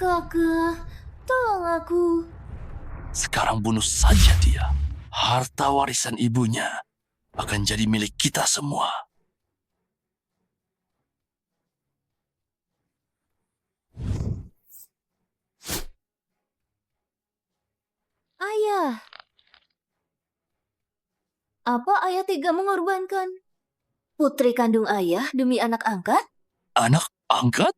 Kakak, tolong aku. Sekarang bunuh saja dia. Harta warisan ibunya akan jadi milik kita semua. Ayah. Apa ayah tega mengorbankan putri kandung ayah demi anak angkat? Anak angkat?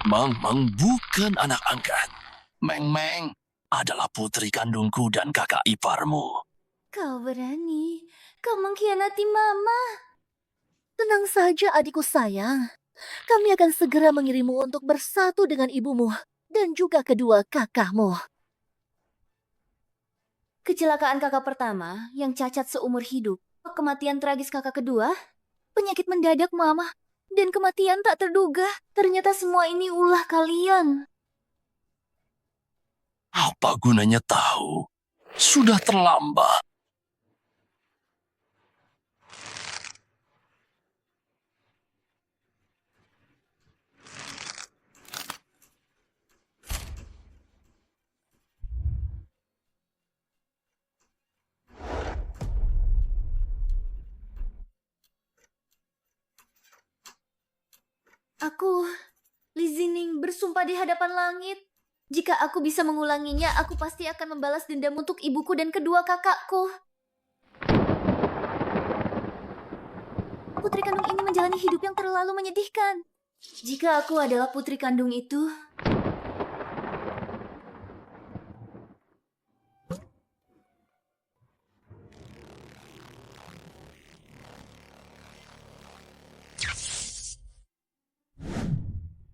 Mang bukan anak angkat. Meng adalah putri kandungku dan kakak iparmu. Kau berani. Kau mengkhianati Mama. Tenang saja adikku sayang. Kami akan segera mengirimmu untuk bersatu dengan ibumu dan juga kedua kakakmu. Kecelakaan kakak pertama yang cacat seumur hidup, kematian tragis kakak kedua, penyakit mendadak Mama, dan kematian tak terduga. Ternyata semua ini ulah kalian. Apa gunanya tahu? Sudah terlambat. Aku, Li Zining, bersumpah di hadapan langit. Jika aku bisa mengulanginya, aku pasti akan membalas dendam untuk ibuku dan kedua kakakku. Putri kandung ini menjalani hidup yang terlalu menyedihkan. Jika aku adalah putri kandung itu,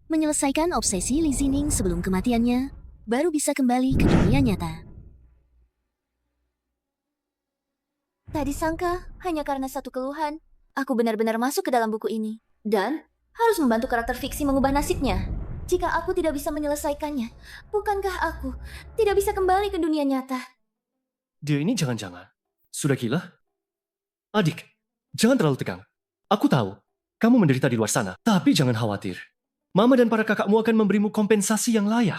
menyelesaikan obsesi Li Zining sebelum kematiannya, baru bisa kembali ke dunia nyata. Tak disangka, hanya karena satu keluhan, aku benar-benar masuk ke dalam buku ini. Dan harus membantu karakter fiksi mengubah nasibnya. Jika aku tidak bisa menyelesaikannya, bukankah aku tidak bisa kembali ke dunia nyata? Dia ini jangan-jangan sudah gila? Adik, jangan terlalu tegang. Aku tahu, kamu menderita di luar sana. Tapi jangan khawatir. Mama dan para kakakmu akan memberimu kompensasi yang layak.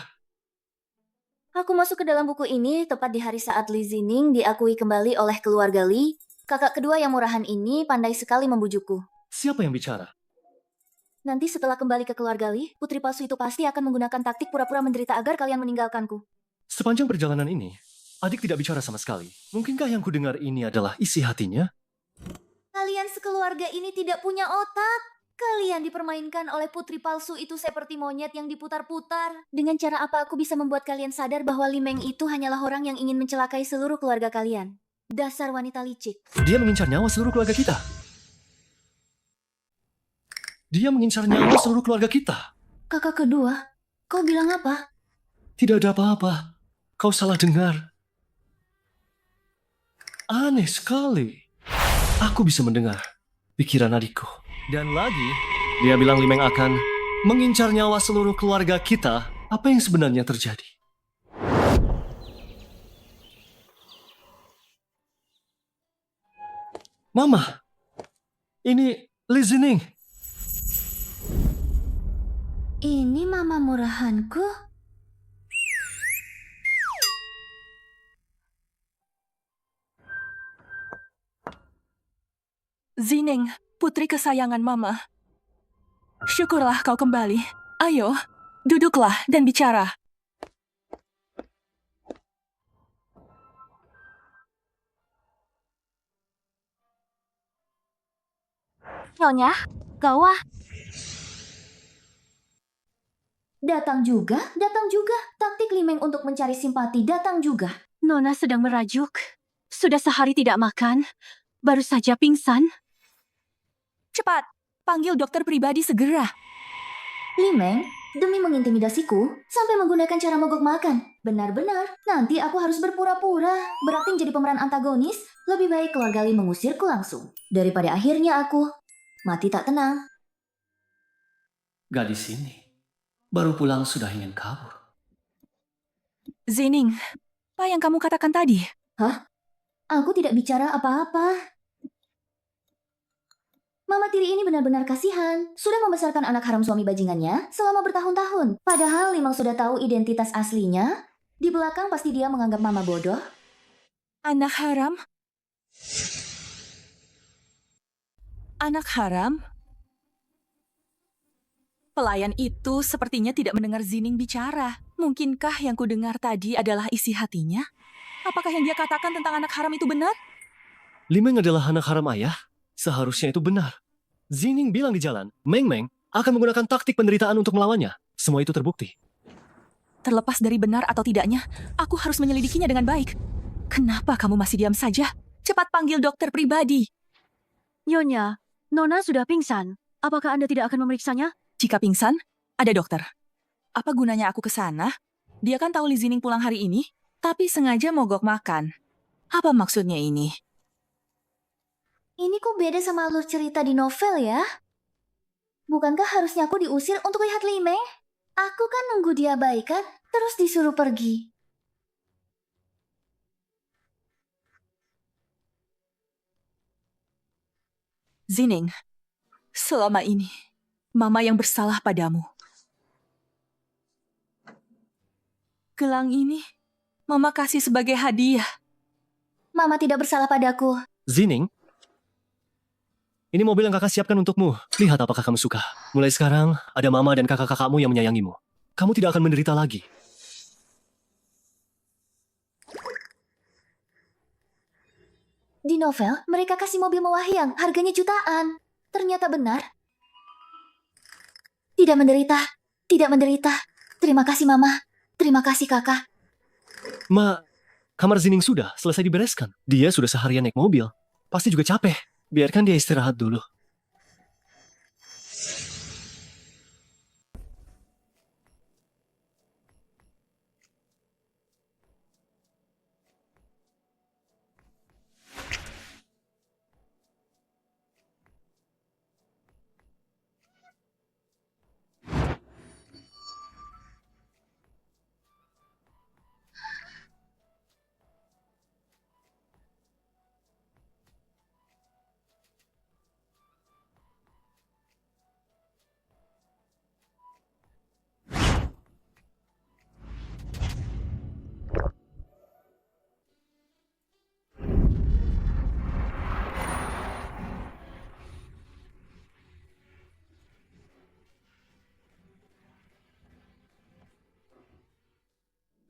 Aku masuk ke dalam buku ini tepat di hari saat Li Zining diakui kembali oleh keluarga Li. Kakak kedua yang murahan ini pandai sekali membujukku. Siapa yang bicara? Nanti setelah kembali ke keluarga Li, putri palsu itu pasti akan menggunakan taktik pura-pura menderita agar kalian meninggalkanku. Sepanjang perjalanan ini, adik tidak bicara sama sekali. Mungkinkah yang kudengar ini adalah isi hatinya? Kalian sekeluarga ini tidak punya otak. Kalian dipermainkan oleh putri palsu itu seperti monyet yang diputar-putar. Dengan cara apa aku bisa membuat kalian sadar bahwa Li Meng itu hanyalah orang yang ingin mencelakai seluruh keluarga kalian? Dasar wanita licik. Dia mengincar nyawa seluruh keluarga kita. Dia mengincar nyawa seluruh keluarga kita. Kakak kedua, kau bilang apa? Tidak ada apa-apa. Kau salah dengar. Aneh sekali. Aku bisa mendengar pikiran adikku. Dan lagi, dia bilang Li Meng akan mengincar nyawa seluruh keluarga kita. Apa yang sebenarnya terjadi? Mama, ini Li Zining. Ini mama murahanku? Zining, putri kesayangan Mama. Syukurlah kau kembali. Ayo, duduklah dan bicara. Nyonya, gawah. Datang juga. Taktik Li Meng untuk mencari simpati datang juga. Nona sedang merajuk. Sudah sehari tidak makan. Baru saja pingsan. Cepat, panggil dokter pribadi segera. Li Meng, demi mengintimidasiku, sampai menggunakan cara mogok makan. Benar-benar, nanti aku harus berpura-pura. Berakting jadi pemeran antagonis, lebih baik keluarga Li mengusirku langsung. Daripada akhirnya aku mati tak tenang. Gadis ini baru pulang sudah ingin kabur. Zining, apa yang kamu katakan tadi? Hah? Aku tidak bicara apa-apa. Mama tiri ini benar-benar kasihan. Sudah membesarkan anak haram suami bajingannya selama bertahun-tahun. Padahal Limang sudah tahu identitas aslinya. Di belakang pasti dia menganggap Mama bodoh. Anak haram? Anak haram? Pelayan itu sepertinya tidak mendengar Zining bicara. Mungkinkah yang kudengar tadi adalah isi hatinya? Apakah yang dia katakan tentang anak haram itu benar? Limeng adalah anak haram ayah. Seharusnya itu benar. Zining bilang di jalan, Meng Meng akan menggunakan taktik penderitaan untuk melawannya. Semua itu terbukti. Terlepas dari benar atau tidaknya, aku harus menyelidikinya dengan baik. Kenapa kamu masih diam saja? Cepat panggil dokter pribadi. Nyonya, Nona sudah pingsan. Apakah Anda tidak akan memeriksanya? Jika pingsan, ada dokter. Apa gunanya aku ke sana? Dia kan tahu Li Zining pulang hari ini, tapi sengaja mogok makan. Apa maksudnya ini? Ini kok beda sama alur cerita di novel ya? Bukankah harusnya aku diusir untuk lihat Limeng? Aku kan nunggu dia baikan, terus disuruh pergi. Zining, selama ini, Mama yang bersalah padamu. Gelang ini, Mama kasih sebagai hadiah. Mama tidak bersalah padaku. Zining, ini mobil yang kakak siapkan untukmu. Lihat apakah kamu suka. Mulai sekarang, ada mama dan kakak-kakakmu yang menyayangimu. Kamu tidak akan menderita lagi. Di novel, mereka kasih mobil mewah yang harganya jutaan. Ternyata benar. Tidak menderita. Tidak menderita. Terima kasih, Mama. Terima kasih, Kakak. Kamar Zining sudah selesai dibereskan. Dia sudah seharian naik mobil. Pasti juga capek. Biarkan dia istirahat dulu.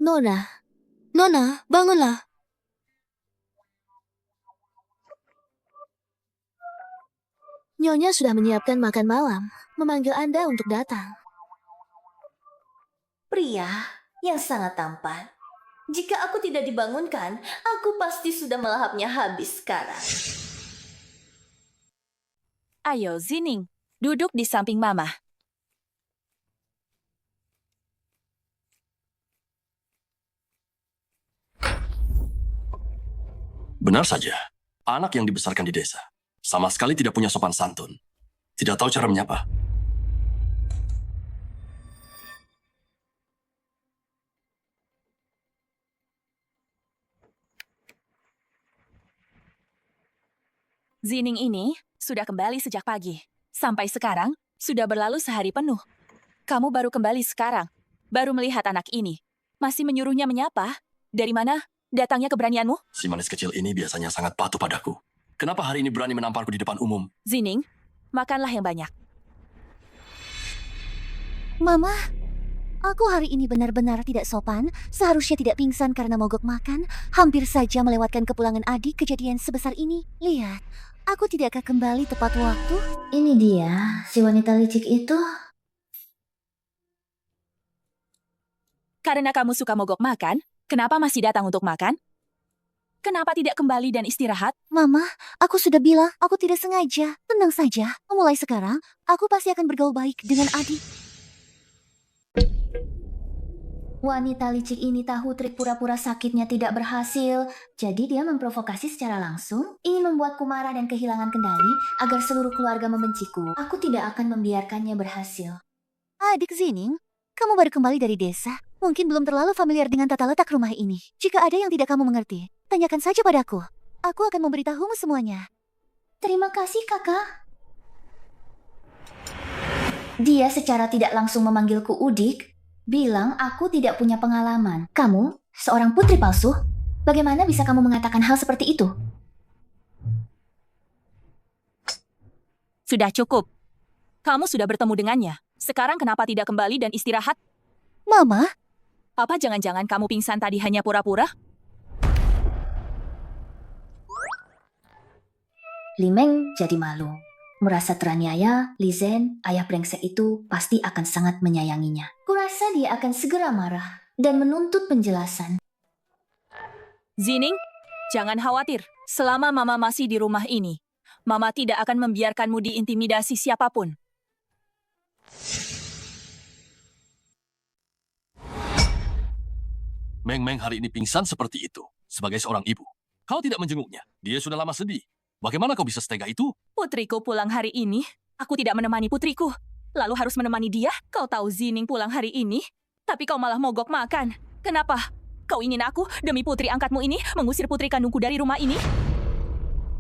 Nona. Nona, bangunlah. Nyonya sudah menyiapkan makan malam, memanggil Anda untuk datang. Pria yang sangat tampan. Jika aku tidak dibangunkan, aku pasti sudah melahapnya habis sekarang. Ayo, Zining, duduk di samping Mama. Benar saja, anak yang dibesarkan di desa. Sama sekali tidak punya sopan santun. Tidak tahu cara menyapa. Zining ini sudah kembali sejak pagi. Sampai sekarang, sudah berlalu sehari penuh. Kamu baru kembali sekarang. Baru melihat anak ini. Masih menyuruhnya menyapa? Dari mana datangnya keberanianmu? Si manis kecil ini biasanya sangat patuh padaku. Kenapa hari ini berani menamparku di depan umum? Zining, makanlah yang banyak. Mama, aku hari ini benar-benar tidak sopan. Seharusnya tidak pingsan karena mogok makan. Hampir saja melewatkan kepulangan adik kejadian sebesar ini. Lihat, aku tidakkah kembali tepat waktu? Ini dia, si wanita licik itu. Karena kamu suka mogok makan, kenapa masih datang untuk makan? Kenapa tidak kembali dan istirahat? Mama, aku sudah bilang aku tidak sengaja. Tenang saja, mulai sekarang aku pasti akan bergaul baik dengan adik. Wanita licik ini tahu trik pura-pura sakitnya tidak berhasil, jadi dia memprovokasi secara langsung, ingin membuatku marah dan kehilangan kendali agar seluruh keluarga membenciku. Aku tidak akan membiarkannya berhasil. Adik Zining, kamu baru kembali dari desa. Mungkin belum terlalu familiar dengan tata letak rumah ini. Jika ada yang tidak kamu mengerti, tanyakan saja padaku. Aku akan memberitahumu semuanya. Terima kasih, Kakak. Dia secara tidak langsung memanggilku Udik, bilang aku tidak punya pengalaman. Kamu, seorang putri palsu, bagaimana bisa kamu mengatakan hal seperti itu? Sudah cukup. Kamu sudah bertemu dengannya. Sekarang kenapa tidak kembali dan istirahat? Mama, Apa jangan-jangan kamu pingsan tadi hanya pura-pura? Limeng jadi malu. Merasa teraniaya, Li Zhen, ayah brengsek itu pasti akan sangat menyayanginya. Kurasa dia akan segera marah dan menuntut penjelasan. Zining, jangan khawatir. Selama Mama masih di rumah ini, Mama tidak akan membiarkanmu diintimidasi siapapun. Meng Meng hari ini pingsan seperti itu. Sebagai seorang ibu, kau tidak menjenguknya. Dia sudah lama sedih. Bagaimana kau bisa setega itu? Putriku pulang hari ini. Aku tidak menemani putriku. Lalu harus menemani dia? Kau tahu Zining pulang hari ini? Tapi kau malah mogok makan. Kenapa? Kau ingin aku, demi putri angkatmu ini, mengusir putri kandungku dari rumah ini?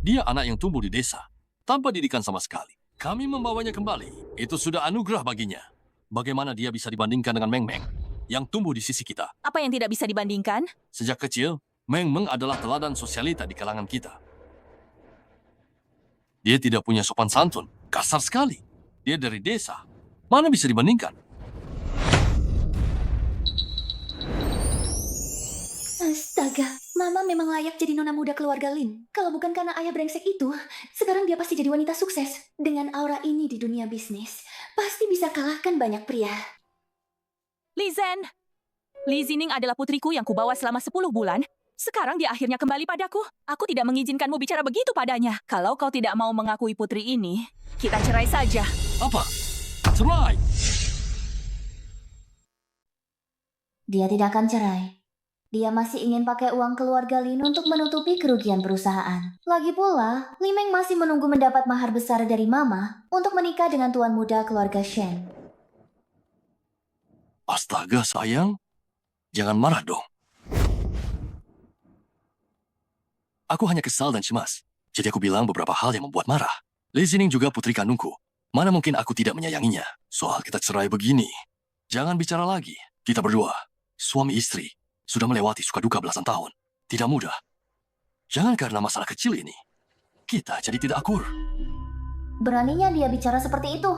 Dia anak yang tumbuh di desa, tanpa didikan sama sekali. Kami membawanya kembali. Itu sudah anugerah baginya. Bagaimana dia bisa dibandingkan dengan Meng Meng yang tumbuh di sisi kita? Apa yang tidak bisa dibandingkan? Sejak kecil, Meng Meng adalah teladan sosialita di kalangan kita. Dia tidak punya sopan santun, kasar sekali. Dia dari desa. Mana bisa dibandingkan? Astaga, Mama memang layak jadi nona muda keluarga Lin. Kalau bukan karena ayah brengsek itu, sekarang dia pasti jadi wanita sukses. Dengan aura ini di dunia bisnis, pasti bisa kalahkan banyak pria. Li Zhen! Li Zining adalah putriku yang kubawa selama 10 bulan. Sekarang dia akhirnya kembali padaku. Aku tidak mengizinkanmu bicara begitu padanya. Kalau kau tidak mau mengakui putri ini, kita cerai saja. Apa? Cerai! Dia tidak akan cerai. Dia masih ingin pakai uang keluarga Lin untuk menutupi kerugian perusahaan. Lagi pula, Limeng masih menunggu mendapat mahar besar dari Mama untuk menikah dengan tuan muda keluarga Shen. Astaga, sayang. Jangan marah dong. Aku hanya kesal dan cemas. Jadi aku bilang beberapa hal yang membuat marah. Li Zining juga putri kandungku. Mana mungkin aku tidak menyayanginya. Soal kita cerai begini. Jangan bicara lagi. Kita berdua, suami istri, sudah melewati suka duka belasan tahun. Tidak mudah. Jangan karena masalah kecil ini, kita jadi tidak akur. Beraninya dia bicara seperti itu.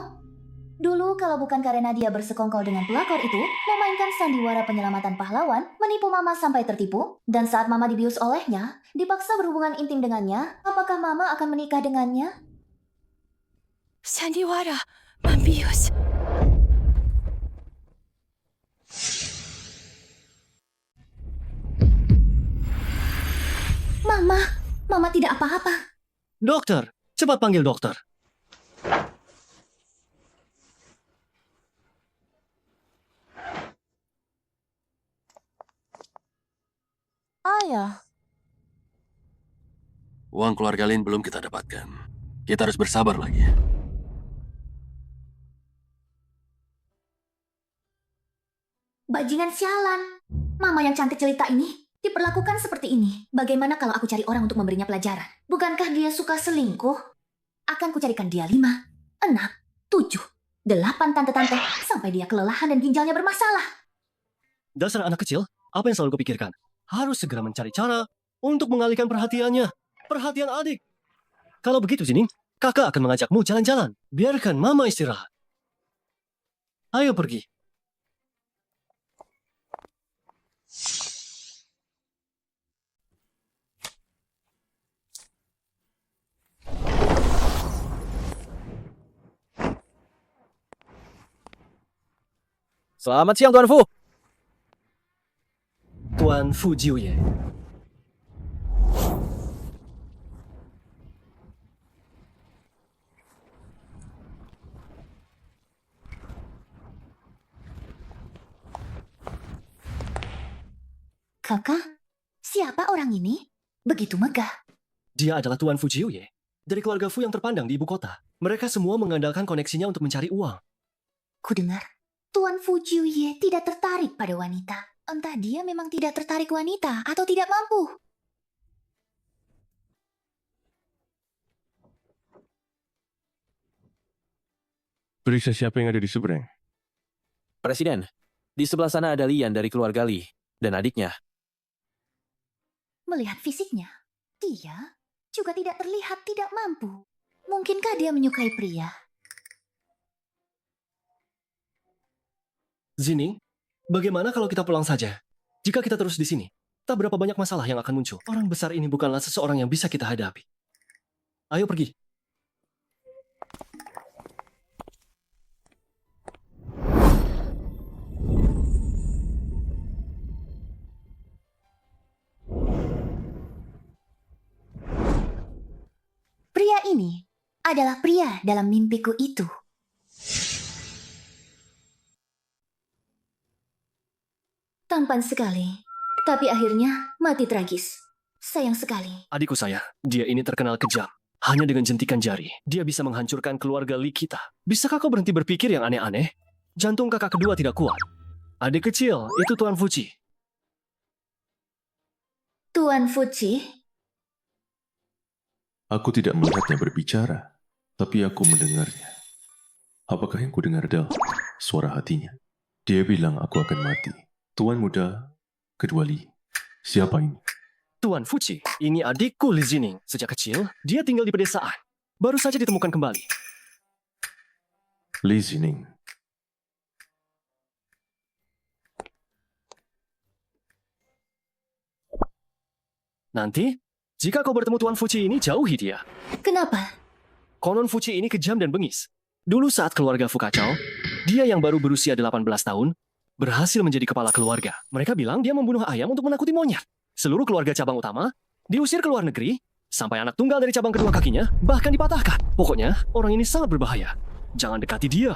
Dulu kalau bukan karena dia bersekongkol dengan pelakor itu, memainkan sandiwara penyelamatan pahlawan, menipu Mama sampai tertipu, dan saat Mama dibius olehnya, dipaksa berhubungan intim dengannya, apakah Mama akan menikah dengannya? Sandiwara, membius. Mama tidak apa-apa. Dokter, cepat panggil dokter. Ayah. Uang keluarga Lin belum kita dapatkan. Kita harus bersabar lagi. Bajingan sialan. Mama yang cantik jelita ini diperlakukan seperti ini. Bagaimana kalau aku cari orang untuk memberinya pelajaran? Bukankah dia suka selingkuh? Akan kucarikan dia 5, 6, 7, 8 tante-tante sampai dia kelelahan dan ginjalnya bermasalah. Dasar anak kecil, apa yang selalu kupikirkan? Harus segera mencari cara untuk mengalihkan perhatiannya. Perhatian adik. Kalau begitu, Zining, kakak akan mengajakmu jalan-jalan. Biarkan Mama istirahat. Ayo pergi. Selamat siang Tuan Fu. Tuan Fu Jiuye. Kakak, siapa orang ini? Begitu megah. Dia adalah Tuan Fu Jiuye. Dari keluarga Fu yang terpandang di ibu kota. Mereka semua mengandalkan koneksinya untuk mencari uang. Kudengar, Tuan Fu Jiuye tidak tertarik pada wanita. Entah dia memang tidak tertarik wanita atau tidak mampu. Periksa siapa yang ada di seberang. Presiden, di sebelah sana ada Lian dari keluarga Li dan adiknya. Melihat fisiknya, dia juga tidak terlihat tidak mampu. Mungkinkah dia menyukai pria? Zining, bagaimana kalau kita pulang saja? Jika kita terus di sini, tak berapa banyak masalah yang akan muncul. Orang besar ini bukanlah seseorang yang bisa kita hadapi. Ayo pergi. Pria ini adalah pria dalam mimpiku itu. Tampan sekali, tapi akhirnya mati tragis. Sayang sekali. Adikku saya, dia ini terkenal kejam. Hanya dengan jentikan jari, dia bisa menghancurkan keluarga Li kita. Bisakah kau berhenti berpikir yang aneh-aneh? Jantung kakak kedua tidak kuat. Adik kecil, itu Tuan Fuji. Tuan Fuji, Aku tidak melihatnya berbicara, tapi aku mendengarnya. Apakah yang kudengar adalah suara hatinya? Dia bilang aku akan mati. Tuan muda, kedua Li. Siapa ini? Tuan Fuji, ini adikku Li Zining. Sejak kecil, dia tinggal di pedesaan. Baru saja ditemukan kembali. Li Zining. Nanti, jika kau bertemu Tuan Fuji ini, jauhi dia. kenapa? Konon Fuji ini kejam dan bengis. Dulu saat keluarga Fu kacau, dia yang baru berusia 18 tahun, berhasil menjadi kepala keluarga. Mereka bilang dia membunuh ayam untuk menakuti monyet. Seluruh keluarga cabang utama diusir ke luar negeri, sampai anak tunggal dari cabang kedua kakinya bahkan dipatahkan. Pokoknya, orang ini sangat berbahaya. Jangan dekati dia.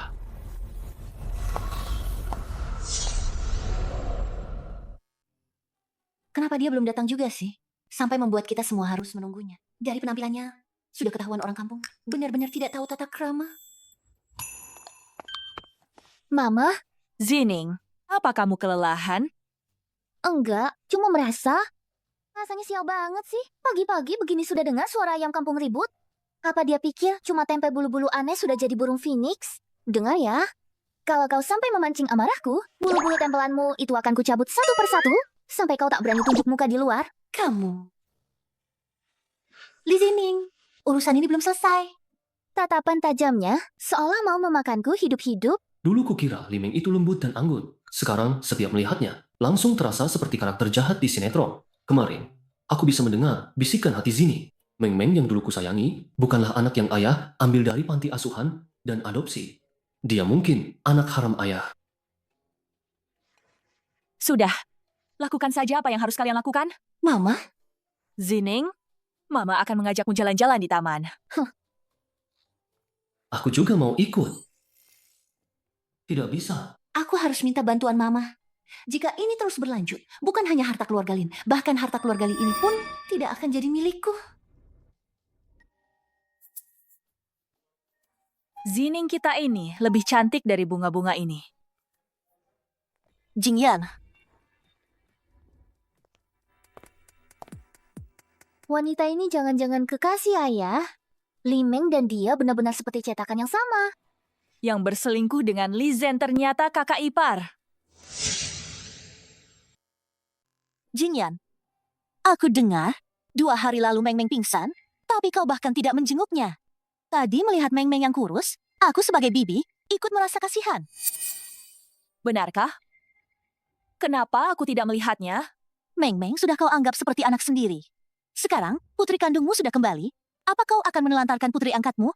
Kenapa dia belum datang juga sih? Sampai membuat kita semua harus menunggunya. Dari penampilannya, sudah ketahuan orang kampung. Benar-benar tidak tahu tata krama. Mama, Zining, apa kamu kelelahan? enggak, cuma merasa. Rasanya sial banget sih. Pagi-pagi begini sudah dengar suara ayam kampung ribut. Apa dia pikir cuma tempe bulu-bulu aneh sudah jadi burung phoenix? Dengar ya. Kalau kau sampai memancing amarahku, bulu-bulu tempelanmu itu akan kucabut satu persatu, sampai kau tak berani tunjuk muka di luar. Kamu. Li Zining, urusan ini belum selesai. Tatapan tajamnya seolah mau memakanku hidup-hidup. Dulu kukira Li Meng itu lembut dan anggun. Sekarang, setiap melihatnya, langsung terasa seperti karakter jahat di sinetron. Kemarin, aku bisa mendengar bisikan hati Zini. Meng Meng yang dulu kusayangi bukanlah anak yang ayah ambil dari panti asuhan dan adopsi. Dia mungkin anak haram ayah. Sudah, lakukan saja apa yang harus kalian lakukan. Mama, Zining, Mama akan mengajakmu jalan-jalan di taman. Aku juga mau ikut. Tidak bisa. aku harus minta bantuan Mama. Jika ini terus berlanjut, bukan hanya harta keluarga Lin, bahkan harta keluarga Lin ini pun tidak akan jadi milikku. Zining kita ini lebih cantik dari bunga-bunga ini. Jingyan, Wanita ini jangan-jangan kekasih ayah. Li Meng dan dia benar-benar seperti cetakan yang sama. Yang berselingkuh dengan Li Zhen ternyata kakak ipar. Jingyan. Aku dengar 2 hari lalu Meng Meng pingsan, tapi kau bahkan tidak menjenguknya. Tadi melihat Meng Meng yang kurus, aku sebagai bibi ikut merasa kasihan. Benarkah? Kenapa aku tidak melihatnya? Meng Meng sudah kau anggap seperti anak sendiri. Sekarang, putri kandungmu sudah kembali. Apa kau akan menelantarkan putri angkatmu?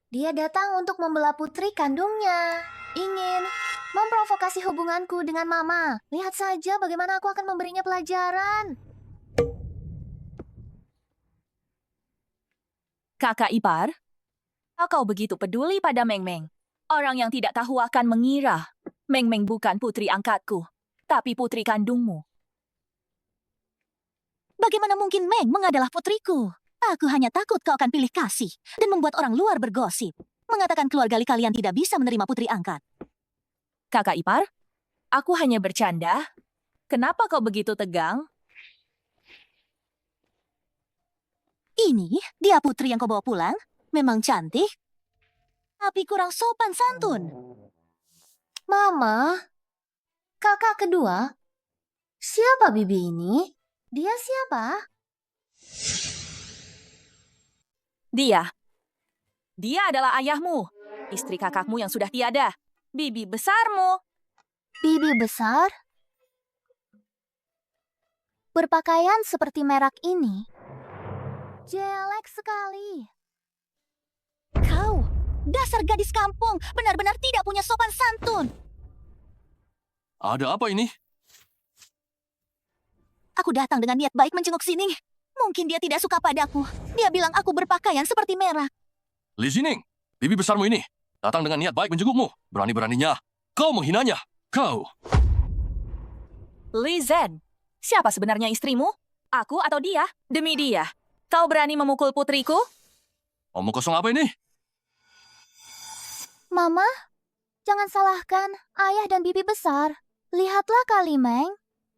Dia datang untuk membela putri kandungnya. Ingin memprovokasi hubunganku dengan Mama. Lihat saja bagaimana aku akan memberinya pelajaran. Kakak ipar, kau begitu peduli pada Meng Meng. Orang yang tidak tahu akan mengira Meng Meng bukan putri angkatku, tapi putri kandungmu. Bagaimana mungkin Meng Meng adalah putriku? Aku hanya takut kau akan pilih kasih dan membuat orang luar bergosip. Mengatakan keluarga Li kalian tidak bisa menerima putri angkat. Kakak ipar, aku hanya bercanda. Kenapa kau begitu tegang? Ini dia putri yang kau bawa pulang? Memang cantik. tapi kurang sopan santun. Mama, kakak kedua, siapa bibi ini? Dia siapa? Dia adalah ayahmu, istri kakakmu yang sudah tiada, bibi besarmu. Bibi besar? Berpakaian seperti merak ini. Jelek sekali. Kau, dasar gadis kampung, benar-benar tidak punya sopan santun. Ada apa ini? Aku datang dengan niat baik menjenguk Zining. Mungkin dia tidak suka padaku. Dia bilang aku berpakaian seperti merak. Li Zining, bibi besarmu ini datang dengan niat baik menjengukmu. Berani-beraninya kau menghinanya. Kau. Li Zhen, siapa sebenarnya istrimu? Aku atau dia? Demi dia, kau berani memukul putriku? Omong kosong apa ini? Mama, jangan salahkan ayah dan bibi besar. Lihatlah Kali Meng.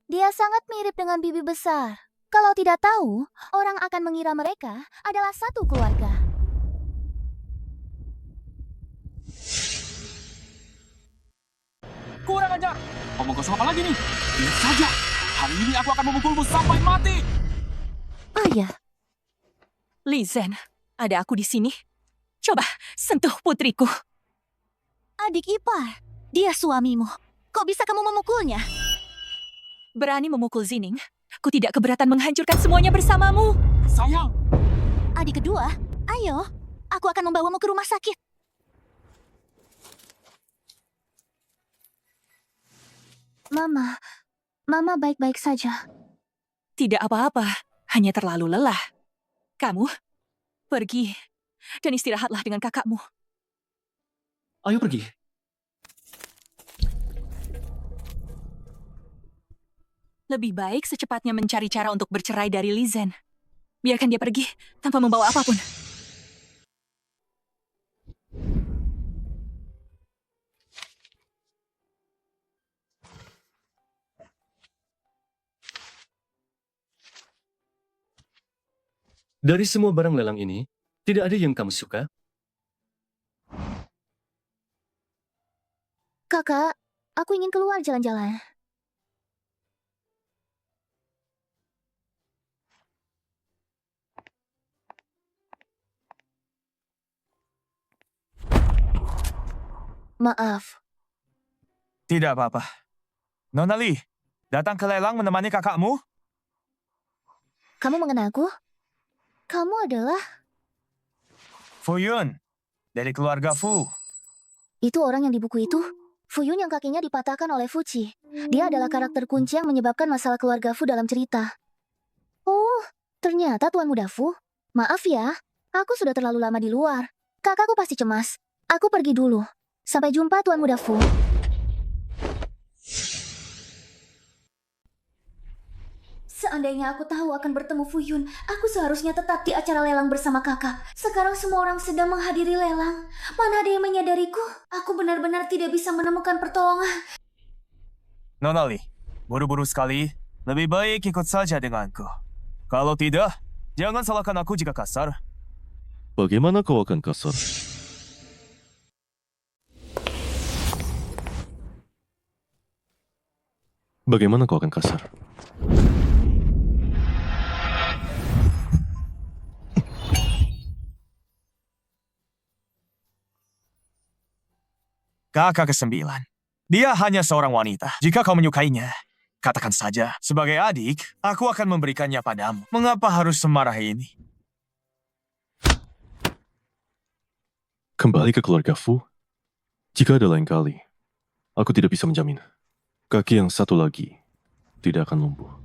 Dia sangat mirip dengan bibi besar. Kalau tidak tahu, orang akan mengira mereka adalah satu keluarga. Kurang ajar. Omong kosong apa lagi nih? Lihat saja. Hari ini aku akan memukulmu sampai mati. Ayah, Li Zhen, ada aku di sini. Coba sentuh putriku. Adik ipar, dia suamimu. Kok bisa kamu memukulnya? Berani memukul Zining, aku tidak keberatan menghancurkan semuanya bersamamu. Sayang. Adik kedua, ayo. Aku akan membawamu ke rumah sakit. Mama baik-baik saja. Tidak apa-apa, hanya terlalu lelah. Kamu, pergi dan istirahatlah dengan kakakmu. Ayo pergi. Lebih baik secepatnya mencari cara untuk bercerai dari Li Zhen. Biarkan dia pergi tanpa membawa apapun. Dari semua barang lelang ini, tidak ada yang kamu suka? Kakak, aku ingin keluar jalan-jalan. Maaf, Tidak apa-apa. Nona Li, datang ke lelang menemani kakakmu? kamu mengenalku? Kamu adalah... Fu Yun, dari keluarga Fu. Itu orang yang di buku itu? Fuyun yang kakinya dipatahkan oleh Fuci. Dia adalah karakter kunci yang menyebabkan masalah keluarga Fu dalam cerita. Oh, ternyata Tuan Muda Fu. Maaf ya, aku sudah terlalu lama di luar. Kakakku pasti cemas. Aku pergi dulu. Sampai jumpa Tuan Muda Fu. Seandainya aku tahu akan bertemu Fuyun, aku seharusnya tetap di acara lelang bersama kakak. Sekarang semua orang sedang menghadiri lelang. Mana ada yang menyadariku? Aku benar-benar tidak bisa menemukan pertolongan. Nona Li, buru-buru sekali. Lebih baik ikut saja denganku. Kalau tidak, jangan salahkan aku jika kasar. Bagaimana kau akan kasar? Bagaimana kau akan kasar? Kakak ke-9. Dia hanya seorang wanita. Jika kau menyukainya, katakan saja. Sebagai adik, aku akan memberikannya padamu. Mengapa harus semarah ini? Kembali ke keluarga Fu? Jika ada lain kali, aku tidak bisa menjamin. Kaki yang satu lagi tidak akan lumpuh.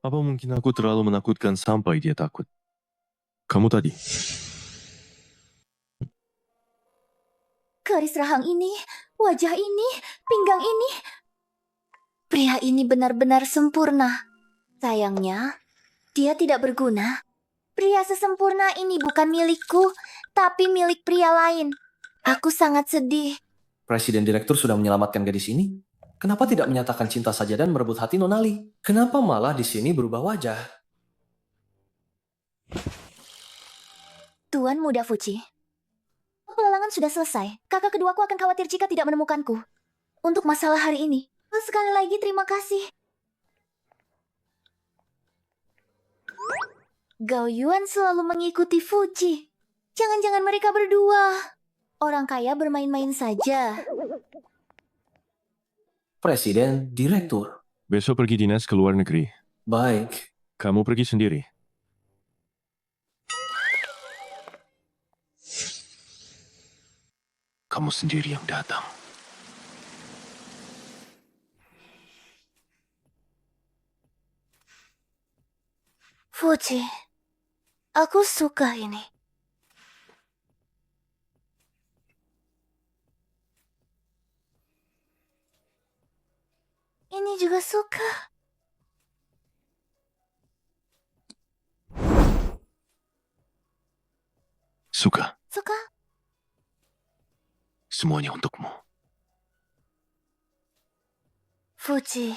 Apa mungkin aku terlalu menakutkan sampai dia takut? Kamu tadi, Keris rahang ini, wajah ini, pinggang ini. Pria ini benar-benar sempurna. Sayangnya, dia tidak berguna. Pria sesempurna ini bukan milikku, tapi milik pria lain. Aku sangat sedih. Presiden Direktur sudah menyelamatkan gadis ini. Kenapa tidak menyatakan cinta saja dan merebut hati Nonali? Kenapa malah di sini berubah wajah? Tuan Muda Fuji, pelelangan sudah selesai. Kakak keduaku akan khawatir jika tidak menemukanku. Untuk masalah hari ini, sekali lagi terima kasih. Gao Yuan selalu mengikuti Fuji. Jangan-jangan mereka berdua. Orang kaya bermain-main saja. Presiden Direktur. Besok pergi dinas ke luar negeri. Baik. Kamu pergi sendiri. Kamu sendiri yang datang. Fuji, aku suka ini. Ini juga suka. Suka. Suka? Semuanya untukmu. Fuji.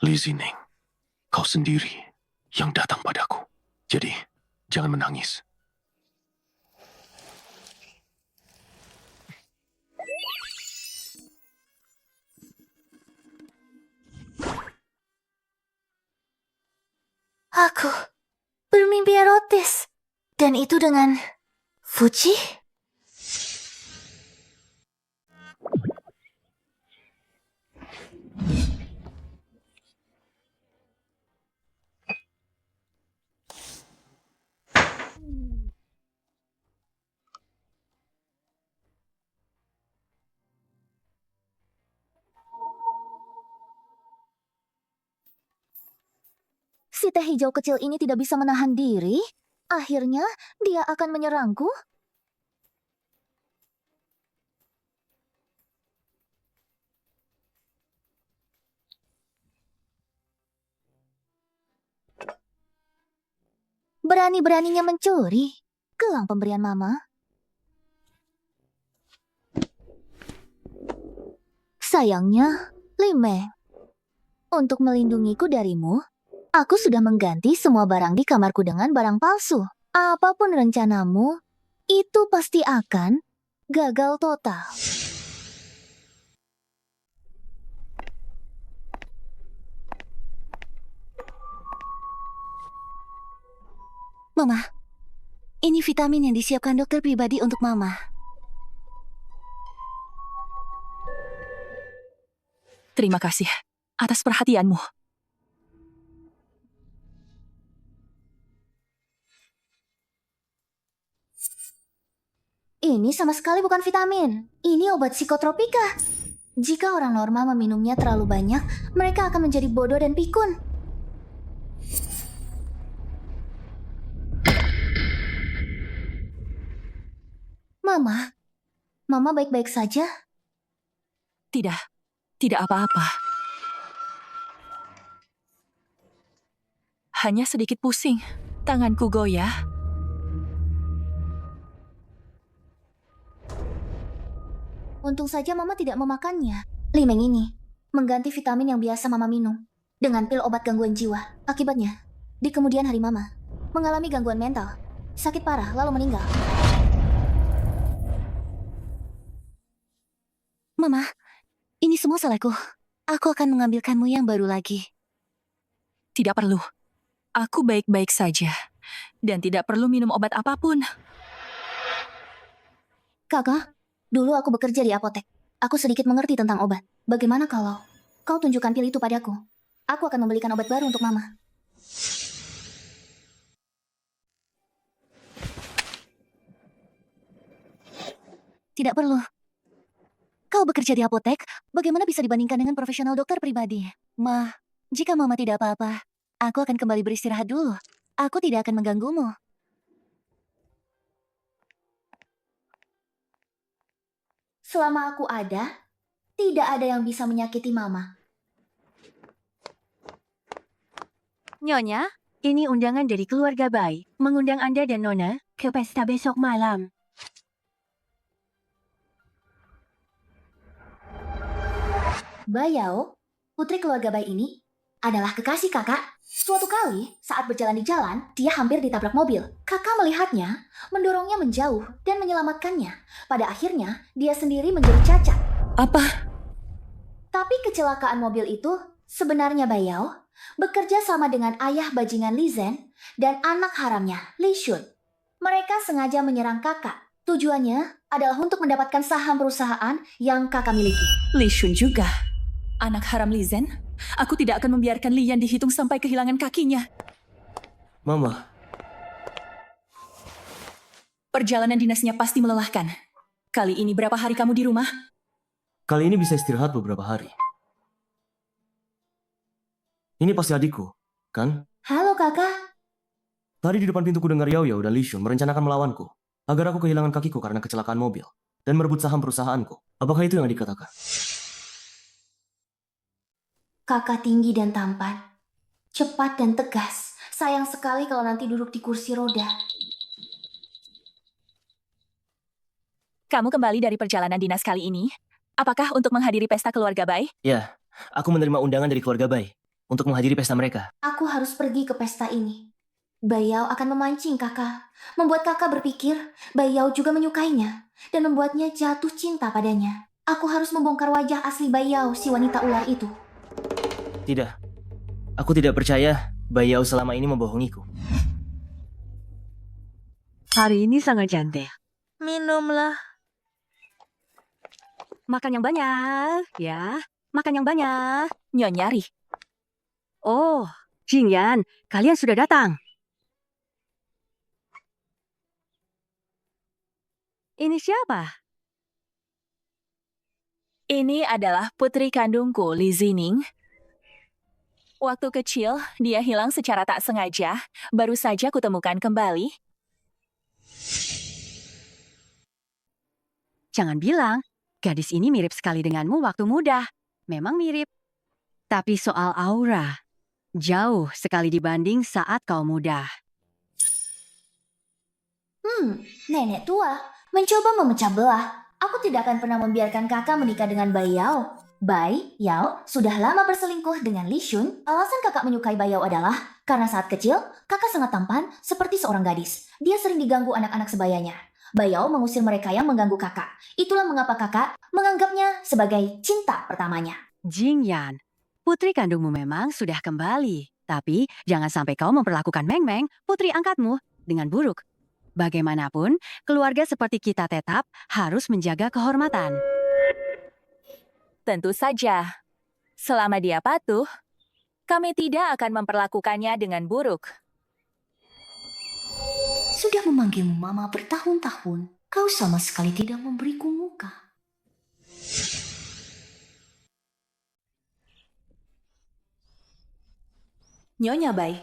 Li Zining, kau sendiri yang datang padaku. Jadi, jangan menangis. Aku bermimpi erotis. Dan itu dengan Fuji? Si teh hijau kecil ini tidak bisa menahan diri. Akhirnya, dia akan menyerangku. Berani-beraninya mencuri gelang pemberian Mama. Sayangnya, Lime, untuk melindungiku darimu, aku sudah mengganti semua barang di kamarku dengan barang palsu. Apapun rencanamu, itu pasti akan gagal total. Mama, ini vitamin yang disiapkan dokter pribadi untuk Mama. Terima kasih atas perhatianmu. Ini sama sekali bukan vitamin. Ini obat psikotropika. Jika orang normal meminumnya terlalu banyak, mereka akan menjadi bodoh dan pikun. Mama baik-baik saja? Tidak apa-apa. Hanya sedikit pusing. Tanganku goyah. Untung saja Mama tidak memakannya. Limeng ini mengganti vitamin yang biasa Mama minum dengan pil obat gangguan jiwa. Akibatnya, di kemudian hari Mama mengalami gangguan mental, sakit parah lalu meninggal. Mama, ini semua salahku. Aku akan mengambilkanmu yang baru lagi. Tidak perlu. Aku baik-baik saja. Dan tidak perlu minum obat apapun. Kakak, dulu aku bekerja di apotek. Aku sedikit mengerti tentang obat. Bagaimana kalau kau tunjukkan pil itu padaku? Aku akan membelikan obat baru untuk Mama. Tidak perlu. Kau bekerja di apotek, bagaimana bisa dibandingkan dengan profesional dokter pribadi? Ma, jika Mama tidak apa-apa, aku akan kembali beristirahat dulu. Aku tidak akan mengganggumu. Selama aku ada, tidak ada yang bisa menyakiti Mama. Nyonya, ini undangan dari keluarga Bai, mengundang Anda dan Nona ke pesta besok malam. Bayao, putri keluarga Bai ini, adalah kekasih kakak. Suatu kali, saat berjalan di jalan, dia hampir ditabrak mobil. Kakak melihatnya, mendorongnya menjauh, dan menyelamatkannya. Pada akhirnya, dia sendiri menjadi cacat. Apa? Tapi kecelakaan mobil itu, sebenarnya Bayao, bekerja sama dengan ayah bajingan Li Zhen dan anak haramnya, Li Shun. Mereka sengaja menyerang kakak. Tujuannya adalah untuk mendapatkan saham perusahaan yang kakak miliki. Li Shun juga. Anak haram Li Zhen? Aku tidak akan membiarkan Lian dihitung sampai kehilangan kakinya. Mama, Perjalanan dinasnya pasti melelahkan. Kali ini berapa hari kamu di rumah? kali ini bisa istirahat beberapa hari. Ini pasti adikku, kan? Halo kakak. Tadi di depan pintuku dengar Yao Yao dan Li Shun merencanakan melawanku, agar aku kehilangan kakiku karena kecelakaan mobil, dan merebut saham perusahaanku. Apakah itu yang adik katakan? Kakak tinggi dan tampan. Cepat dan tegas. Sayang sekali kalau nanti duduk di kursi roda. Kamu kembali dari perjalanan dinas kali ini? Apakah untuk menghadiri pesta keluarga Bai? Ya, aku menerima undangan dari keluarga Bai untuk menghadiri pesta mereka. Aku harus pergi ke pesta ini. Bayao akan memancing kakak. Membuat kakak berpikir Bayao juga menyukainya. Dan membuatnya jatuh cinta padanya. Aku harus membongkar wajah asli Bayao, si wanita ular itu. Tidak, aku tidak percaya Bayao selama ini membohongiku. Hari ini sangat cantik. Minumlah. Makan yang banyak, ya. Makan yang banyak. Nyonya Ri. Oh, Jingyan, kalian sudah datang. Ini siapa? Ini adalah putri kandungku, Li Zining. Waktu kecil, dia hilang secara tak sengaja. Baru saja kutemukan kembali. Jangan bilang, gadis ini mirip sekali denganmu waktu muda. Memang mirip. Tapi soal aura, jauh sekali dibanding saat kau muda. Nenek tua. Mencoba memecah belah. Aku tidak akan pernah membiarkan kakak menikah dengan Bai Yao. Bai Yao sudah lama berselingkuh dengan Li Shun. Alasan kakak menyukai Bai Yao adalah karena saat kecil, kakak sangat tampan seperti seorang gadis. Dia sering diganggu anak-anak sebayanya. Bai Yao mengusir mereka yang mengganggu kakak. Itulah mengapa kakak menganggapnya sebagai cinta pertamanya. Jingyan, putri kandungmu memang sudah kembali. Tapi jangan sampai kau memperlakukan Meng Meng, putri angkatmu, dengan buruk. Bagaimanapun, keluarga seperti kita tetap harus menjaga kehormatan. Tentu saja. Selama dia patuh, kami tidak akan memperlakukannya dengan buruk. Sudah memanggilmu mama bertahun-tahun. Kau sama sekali tidak memberiku muka. Nyonya Bai,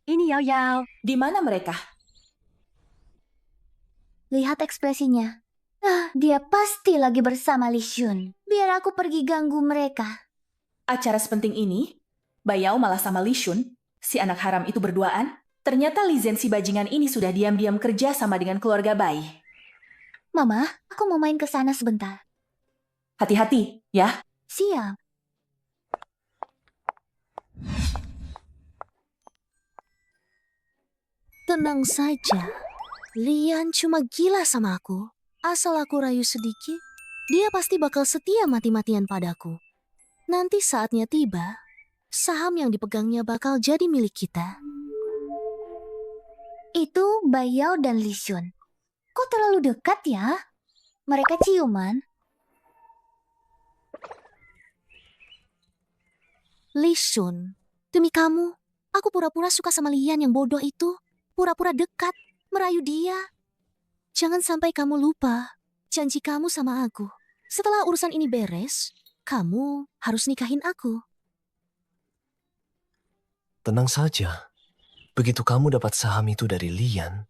Ini Yao Yao. di mana mereka? Lihat ekspresinya. Dia pasti lagi bersama Li Shun. Biar aku pergi ganggu mereka. Acara sepenting ini, Bayao malah sama Li Shun, si anak haram itu berduaan. Ternyata Li Zhen si bajingan ini sudah diam-diam kerja sama dengan keluarga Bai. Mama, aku mau main ke sana sebentar. Hati-hati, ya. Siap. Tenang saja. Lian cuma gila sama aku. Asal aku rayu sedikit, dia pasti bakal setia mati-matian padaku. Nanti saatnya tiba, saham yang dipegangnya bakal jadi milik kita. Itu Bai Yao dan Li Shun. Kok terlalu dekat ya? Mereka ciuman. Li Shun, demi kamu, aku pura-pura suka sama Lian yang bodoh itu. Pura-pura dekat, merayu dia. Jangan sampai kamu lupa janji kamu sama aku. Setelah urusan ini beres, kamu harus nikahin aku. Tenang saja. Begitu kamu dapat saham itu dari Lian,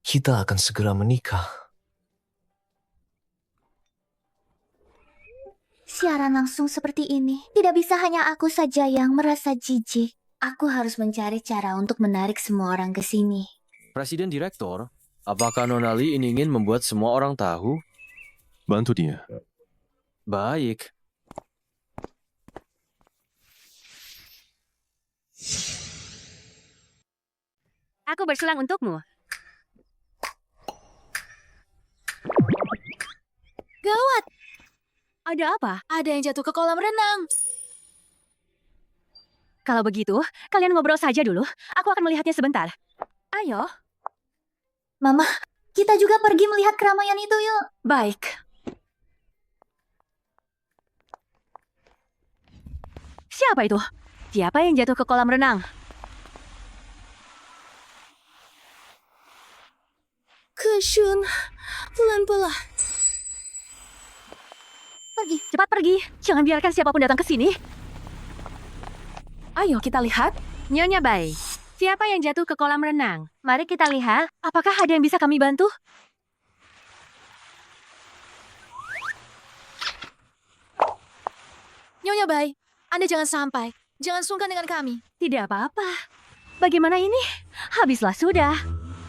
kita akan segera menikah. Siaran langsung seperti ini. Tidak bisa hanya aku saja yang merasa jijik. Aku harus mencari cara untuk menarik semua orang ke sini. Presiden Direktur, apakah Nona Lee ini ingin membuat semua orang tahu? Bantu dia. Baik. Aku bersulang untukmu. Gawat, Ada apa? ada yang jatuh ke kolam renang. Kalau begitu, kalian ngobrol saja dulu. Aku akan melihatnya sebentar. Ayo. Mama, kita juga pergi melihat keramaian itu yuk. Baik. Siapa itu? Siapa yang jatuh ke kolam renang? Keshun, pelan-pelan. Pergi, cepat pergi. Jangan biarkan siapapun datang ke sini. Ayo kita lihat. Nyonya Bai, siapa yang jatuh ke kolam renang? Mari kita lihat. Apakah ada yang bisa kami bantu? Nyonya Bai, Anda jangan sampai. Jangan sungkan dengan kami. Tidak apa-apa. Bagaimana ini? Habislah sudah.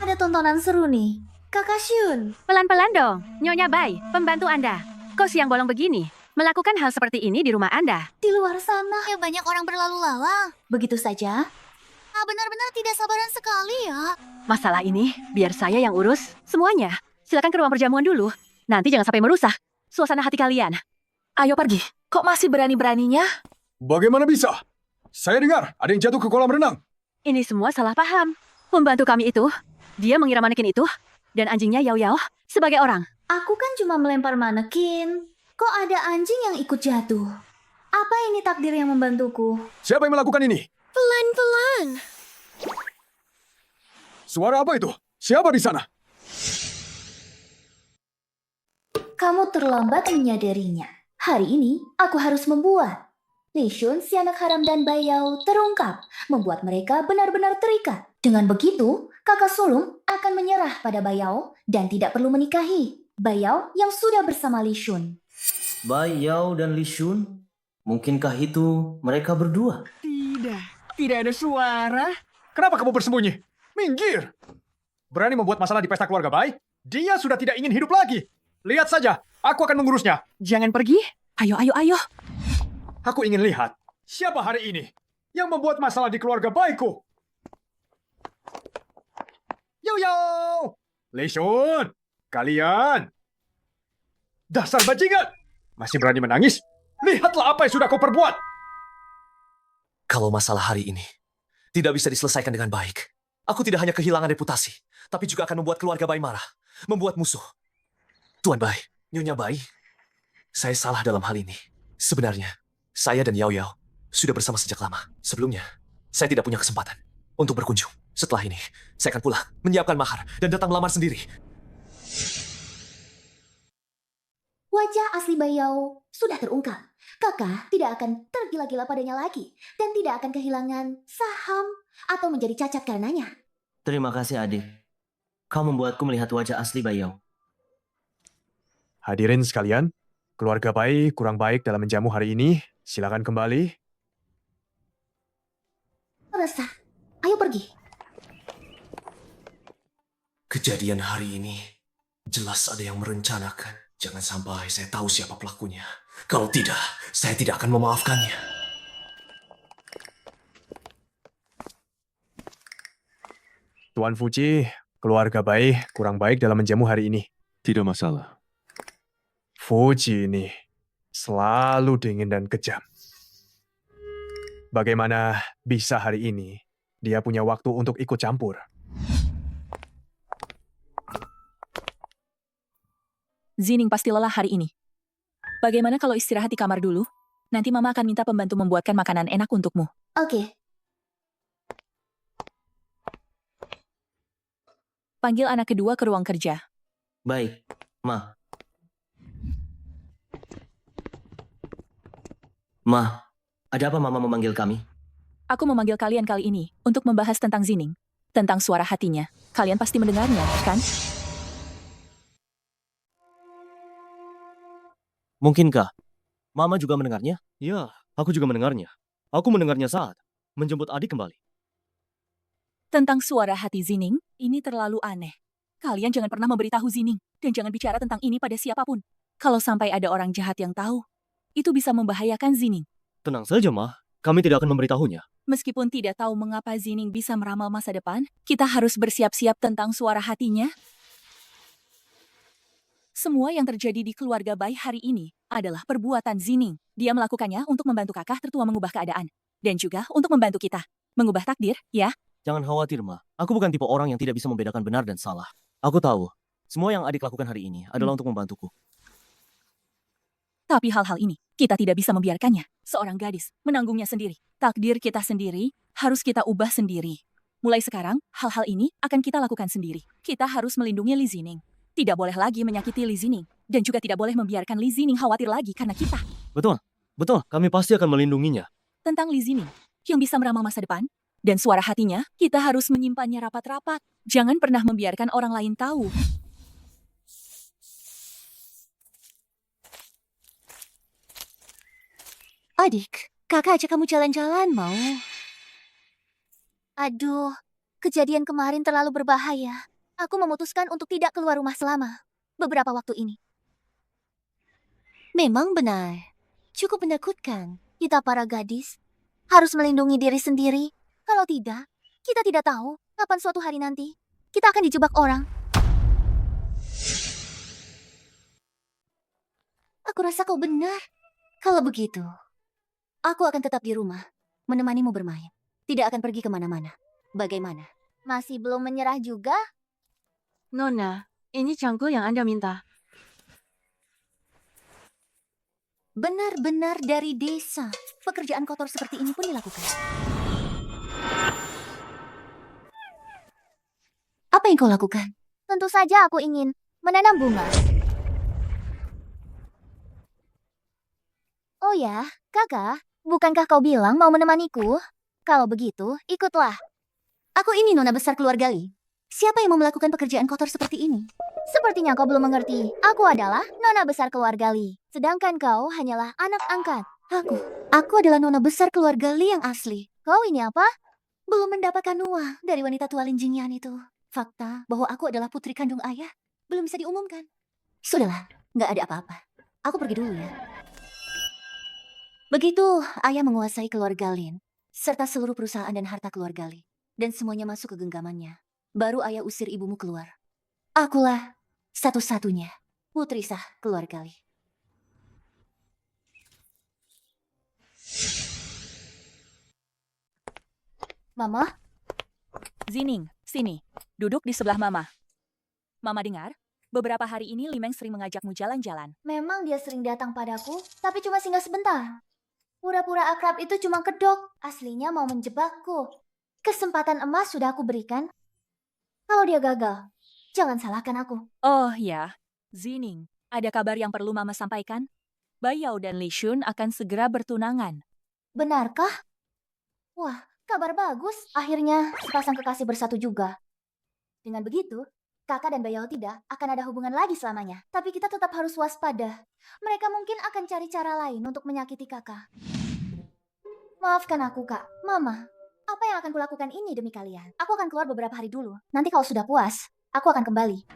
Ada tontonan seru nih. Kakak Shun. Pelan-pelan dong. Nyonya Bai, pembantu Anda. Kok siang bolong begini? Melakukan hal seperti ini di rumah Anda. Di luar sana. Ya banyak orang berlalu lalang. Begitu saja. Benar-benar tidak sabaran sekali ya. Masalah ini, biar saya yang urus. Semuanya. Silakan ke ruang perjamuan dulu. Nanti jangan sampai merusak suasana hati kalian. Ayo pergi. Kok masih berani-beraninya? Bagaimana bisa? Saya dengar ada yang jatuh ke kolam renang. Ini semua salah paham. Pembantu kami itu, dia mengira manekin itu, dan anjingnya Yao Yao sebagai orang. Aku kan cuma melempar manekin. Kok ada anjing yang ikut jatuh? Apa ini takdir yang membantuku? Siapa yang melakukan ini? Pelan-pelan. Suara apa itu? Siapa di sana? Kamu terlambat menyadarinya. Hari ini, aku harus membuat Li Shun, si anak haram dan Bai Yao terungkap, membuat mereka benar-benar terikat. Dengan begitu, kakak sulung akan menyerah pada Bai Yao dan tidak perlu menikahi Bai Yao yang sudah bersama Li Shun. Bai Yao dan Li Shun, mungkinkah itu mereka berdua? Tidak ada suara. Kenapa kamu bersembunyi? Minggir! Berani membuat masalah di pesta keluarga Bai? Dia sudah tidak ingin hidup lagi. Lihat saja, aku akan mengurusnya. Jangan pergi. Ayo, ayo, ayo. Aku ingin lihat siapa hari ini yang membuat masalah di keluarga Baiku. Yo yo, Li Shun, kalian dasar bajingan, masih berani menangis? Lihatlah apa yang sudah kau perbuat. Kalau masalah hari ini tidak bisa diselesaikan dengan baik, aku tidak hanya kehilangan reputasi, tapi juga akan membuat keluarga Bai marah, membuat musuh. Tuan Bai, Nyonya Bai, saya salah dalam hal ini. Sebenarnya, saya dan Yao Yao sudah bersama sejak lama. Sebelumnya, saya tidak punya kesempatan untuk berkunjung. Setelah ini, saya akan pulang, menyiapkan mahar, dan datang melamar sendiri. Wajah asli Bai Yao sudah terungkap. Kakak tidak akan tergila-gila padanya lagi dan tidak akan kehilangan saham atau menjadi cacat karenanya. Terima kasih adik. Kau membuatku melihat wajah asli Bai Yao. Hadirin sekalian, keluarga Bai kurang baik dalam menjamu hari ini. Silakan kembali. Resah. Ayo pergi. Kejadian hari ini jelas ada yang merencanakan. Jangan sampai saya tahu siapa pelakunya. Kalau tidak, saya tidak akan memaafkannya. Tuan Fuji, keluarga Bai kurang baik dalam menjamu hari ini. Tidak masalah. Fuji ini selalu dingin dan kejam. Bagaimana bisa hari ini dia punya waktu untuk ikut campur? Zining pasti lelah hari ini. Bagaimana kalau istirahat di kamar dulu? Nanti Mama akan minta pembantu membuatkan makanan enak untukmu. Oke. Panggil anak kedua ke ruang kerja. Baik, Ma. Ma, ada apa Mama memanggil kami? Aku memanggil kalian kali ini untuk membahas tentang Zining. Tentang suara hatinya. Kalian pasti mendengarnya, kan? Mungkinkah Mama juga mendengarnya? Ya, aku juga mendengarnya. Aku mendengarnya saat menjemput adik kembali. Tentang suara hati Zining, ini terlalu aneh. Kalian jangan pernah memberitahu Zining, dan jangan bicara tentang ini pada siapapun. Kalau sampai ada orang jahat yang tahu, itu bisa membahayakan Zining. Tenang saja, Ma. Kami tidak akan memberitahunya. Meskipun tidak tahu mengapa Zining bisa meramal masa depan, kita harus bersiap-siap tentang suara hatinya. Semua yang terjadi di keluarga Bai hari ini adalah perbuatan Zining. Dia melakukannya untuk membantu kakak tertua mengubah keadaan. Dan juga untuk membantu kita. Mengubah takdir, ya? Jangan khawatir, Ma. Aku bukan tipe orang yang tidak bisa membedakan benar dan salah. Aku tahu, semua yang adik lakukan hari ini adalah untuk membantuku. Tapi hal-hal ini, kita tidak bisa membiarkannya. Seorang gadis menanggungnya sendiri. Takdir kita sendiri harus kita ubah sendiri. Mulai sekarang, hal-hal ini akan kita lakukan sendiri. Kita harus melindungi Li Zining. Tidak boleh lagi menyakiti Li Zining. Dan juga tidak boleh membiarkan Li Zining khawatir lagi karena kita. Betul, betul. Kami pasti akan melindunginya. Tentang Li Zining, yang bisa meramal masa depan, dan suara hatinya, kita harus menyimpannya rapat-rapat. Jangan pernah membiarkan orang lain tahu. Adik, kakak ajak kamu jalan-jalan mau? Aduh, kejadian kemarin terlalu berbahaya. Aku memutuskan untuk tidak keluar rumah selama beberapa waktu ini. Memang benar, cukup menakutkan. Kita para gadis harus melindungi diri sendiri. Kalau tidak, kita tidak tahu kapan suatu hari nanti kita akan dijebak orang. Aku rasa kau benar. Kalau begitu, aku akan tetap di rumah, menemanimu bermain. Tidak akan pergi kemana-mana. Bagaimana? Masih belum menyerah juga? Nona, ini cangkul yang Anda minta. Benar-benar dari desa. Pekerjaan kotor seperti ini pun dilakukan. Apa yang kau lakukan? Tentu saja aku ingin menanam bunga. Oh ya, kakak, bukankah kau bilang mau menemaniku? Kalau begitu, ikutlah. Aku ini nona besar keluarga Li. Siapa yang mau melakukan pekerjaan kotor seperti ini? Sepertinya kau belum mengerti. Aku adalah nona besar keluarga Li. Sedangkan kau hanyalah anak angkat. Aku adalah nona besar keluarga Li yang asli. Kau ini apa? Belum mendapatkan uang dari wanita tua Lin Jingyan itu. Fakta bahwa aku adalah putri kandung ayah belum bisa diumumkan. Sudahlah, nggak ada apa-apa. Aku pergi dulu ya. Begitu ayah menguasai keluarga Lin, serta seluruh perusahaan dan harta keluarga Li, dan semuanya masuk ke genggamannya. Baru ayah usir ibumu keluar. Akulah satu-satunya putri sah keluarga Li. Mama? Zining, sini. Duduk di sebelah Mama. Mama dengar, beberapa hari ini Limeng sering mengajakmu jalan-jalan. Memang dia sering datang padaku, tapi cuma singgah sebentar. Pura-pura akrab itu cuma kedok, aslinya mau menjebakku. Kesempatan emas sudah aku berikan. Kalau dia gagal, jangan salahkan aku. Oh ya, Zining, ada kabar yang perlu Mama sampaikan? Bai Yao dan Li Shun akan segera bertunangan. Benarkah? Wah, kabar bagus. Akhirnya sepasang kekasih bersatu juga. Dengan begitu, kakak dan Bai Yao tidak akan ada hubungan lagi selamanya. Tapi kita tetap harus waspada. Mereka mungkin akan cari cara lain untuk menyakiti kakak. Maafkan aku, Kak. Mama, apa yang akan kulakukan ini demi kalian? Aku akan keluar beberapa hari dulu. Nanti kalau sudah puas, aku akan kembali.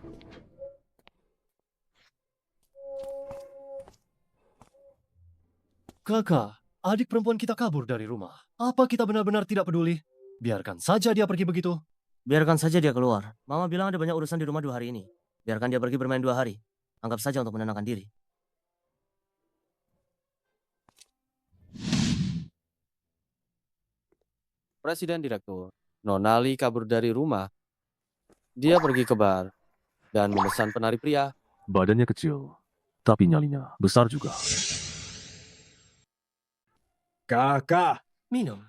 Kakak, adik perempuan kita kabur dari rumah. Apa kita benar-benar tidak peduli? Biarkan saja dia pergi begitu. Biarkan saja dia keluar. Mama bilang ada banyak urusan di rumah 2 hari ini. Biarkan dia pergi bermain 2 hari. Anggap saja untuk menenangkan diri. Presiden Direktur, Nona Li kabur dari rumah. Dia pergi ke bar dan memesan penari pria. Badannya kecil, tapi nyalinya besar juga. Kakak, Minum.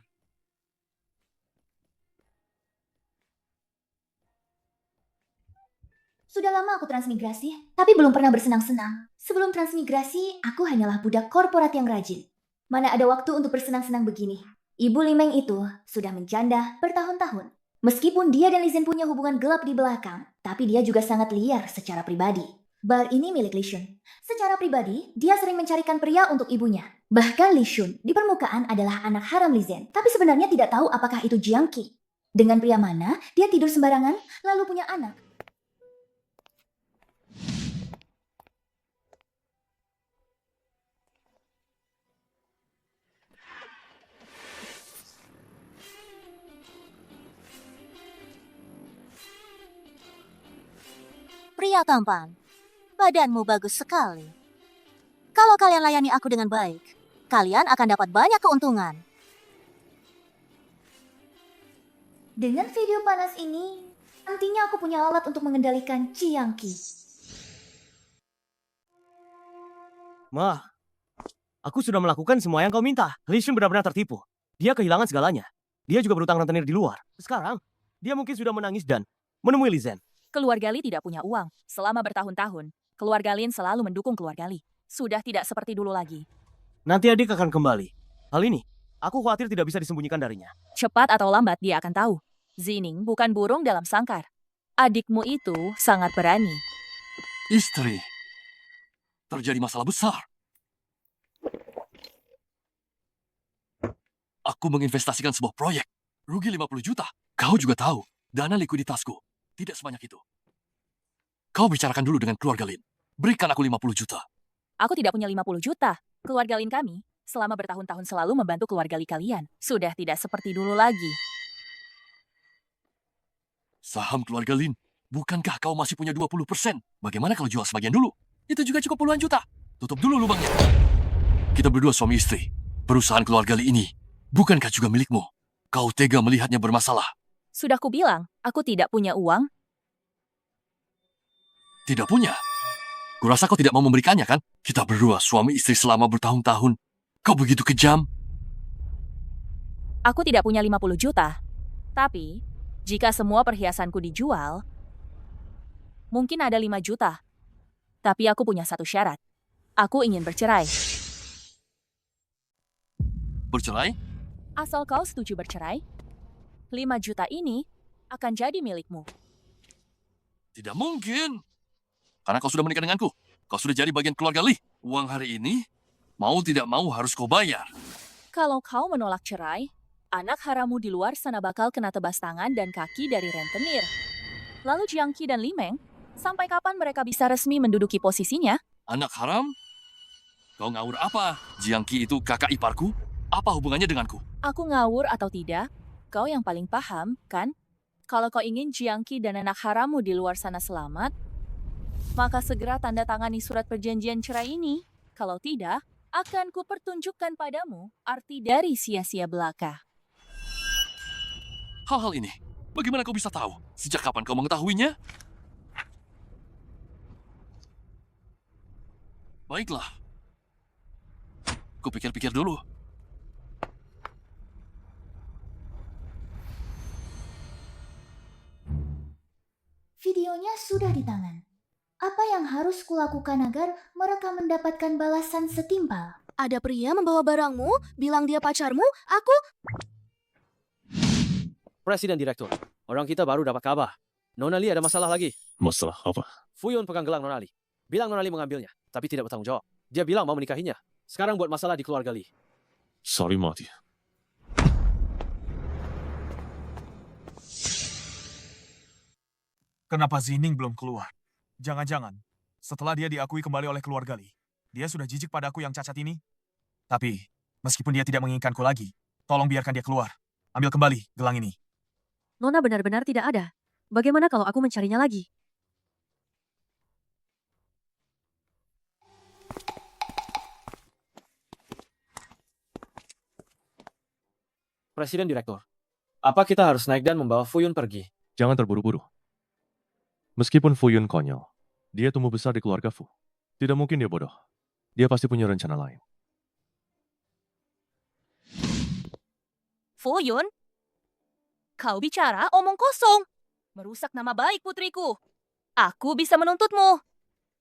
Sudah lama aku transmigrasi, tapi belum pernah bersenang-senang. Sebelum transmigrasi, aku hanyalah budak korporat yang rajin. Mana ada waktu untuk bersenang-senang begini. Ibu Limeng itu sudah menjanda bertahun-tahun. Meskipun dia dan Lizhen punya hubungan gelap di belakang, tapi dia juga sangat liar secara pribadi. Bar ini milik Li Shun. Secara pribadi, dia sering mencarikan pria untuk ibunya. Bahkan Li Shun di permukaan adalah anak haram Li Zhen, tapi sebenarnya tidak tahu apakah itu Jiang Qi. Dengan pria mana dia tidur sembarangan lalu punya anak. Pria tampan, badanmu bagus sekali. Kalau kalian layani aku dengan baik, kalian akan dapat banyak keuntungan. Dengan video panas ini, nantinya aku punya alat untuk mengendalikan Jiang Qi. Ma, aku sudah melakukan semua yang kau minta. Li Shun benar-benar tertipu. Dia kehilangan segalanya. Dia juga berutang rentenir di luar. Sekarang, dia mungkin sudah menangis dan menemui Li Zhen. Keluarga Li tidak punya uang. Selama bertahun-tahun, keluarga Lin selalu mendukung keluarga Li. Sudah tidak seperti dulu lagi. Nanti adik akan kembali. Hal ini, aku khawatir tidak bisa disembunyikan darinya. Cepat atau lambat dia akan tahu. Zining bukan burung dalam sangkar. Adikmu itu sangat berani. Istri. Terjadi masalah besar. Aku menginvestasikan sebuah proyek. Rugi 50 juta. Kau juga tahu, dana likuiditasku tidak sebanyak itu. Kau bicarakan dulu dengan keluarga Lin. Berikan aku 50 juta. Aku tidak punya 50 juta. Keluarga Lin kami selama bertahun-tahun selalu membantu keluarga Li kalian. Sudah tidak seperti dulu lagi. Saham keluarga Lin. Bukankah kau masih punya 20%? Bagaimana kalau jual sebagian dulu? Itu juga cukup puluhan juta. Tutup dulu lubangnya. Kita berdua suami istri. Perusahaan keluarga Li ini bukankah juga milikmu? Kau tega melihatnya bermasalah. Sudah kubilang, aku tidak punya uang. Tidak punya. Kurasa kau tidak mau memberikannya kan? Kita berdua suami istri selama bertahun-tahun. Kau begitu kejam. Aku tidak punya 50 juta. Tapi, jika semua perhiasanku dijual, mungkin ada 5 juta. Tapi aku punya satu syarat. Aku ingin bercerai. Bercerai? Asal kau setuju bercerai, 5 juta ini akan jadi milikmu. Tidak mungkin. Karena kau sudah menikah denganku. Kau sudah jadi bagian keluarga Li. Uang hari ini, mau tidak mau harus kau bayar. Kalau kau menolak cerai, anak harammu di luar sana bakal kena tebas tangan dan kaki dari rentenir. Lalu Jiang Qi dan Li Meng, sampai kapan mereka bisa resmi menduduki posisinya? Anak haram? Kau ngawur apa? Jiang Qi itu kakak iparku? Apa hubungannya denganku? Aku ngawur atau tidak, kau yang paling paham, kan? Kalau kau ingin Jiang Qi dan anak harammu di luar sana selamat, maka segera tanda tangani surat perjanjian cerai ini. Kalau tidak, akan kupertunjukkan padamu arti dari sia-sia belaka. Hal-hal ini, bagaimana kau bisa tahu? Sejak kapan kau mengetahuinya? Baiklah. Kupikir-pikir dulu. Videonya sudah di tangan. Apa yang harus kulakukan agar mereka mendapatkan balasan setimpal? Ada pria membawa barangmu, bilang dia pacarmu, aku... Presiden Direktur, orang kita baru dapat kabar. Nona Li ada masalah lagi. Masalah apa? Fuyun pegang gelang Nona Li. Bilang Nona Li mengambilnya, tapi tidak bertanggung jawab. Dia bilang mau menikahinya. Sekarang buat masalah di keluarga Li. Sorry, Mati. Kenapa Zining belum keluar? Jangan-jangan, setelah dia diakui kembali oleh keluarga Li, dia sudah jijik padaku yang cacat ini? Tapi, meskipun dia tidak menginginkanku lagi, tolong biarkan dia keluar. Ambil kembali gelang ini. Nona benar-benar tidak ada. Bagaimana kalau aku mencarinya lagi? Presiden Direktur, apa kita harus naik dan membawa Fuyun pergi? Jangan terburu-buru. Meskipun Fu Yun konyol, dia tumbuh besar di keluarga Fu. Tidak mungkin dia bodoh. Dia pasti punya rencana lain. Fuyun, kau bicara omong kosong. Merusak nama baik putriku. Aku bisa menuntutmu.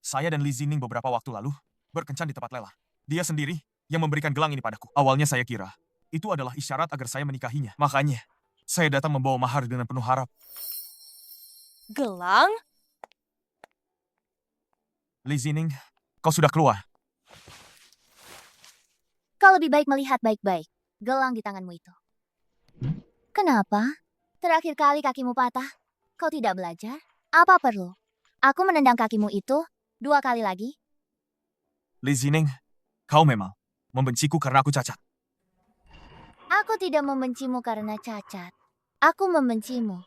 Saya dan Li Zining beberapa waktu lalu berkencan di tempat lelah. Dia sendiri yang memberikan gelang ini padaku. Awalnya saya kira itu adalah isyarat agar saya menikahinya. Makanya, saya datang membawa mahar dengan penuh harap. Gelang? Li Zining, kau sudah keluar. lebih baik melihat baik-baik gelang di tanganmu itu. Kenapa? Terakhir kali kakimu patah, kau tidak belajar? Apa perlu? Aku menendang kakimu itu 2 kali lagi. Li Zining, kau memang membenciku karena aku cacat. Aku tidak membencimu karena cacat. Aku membencimu.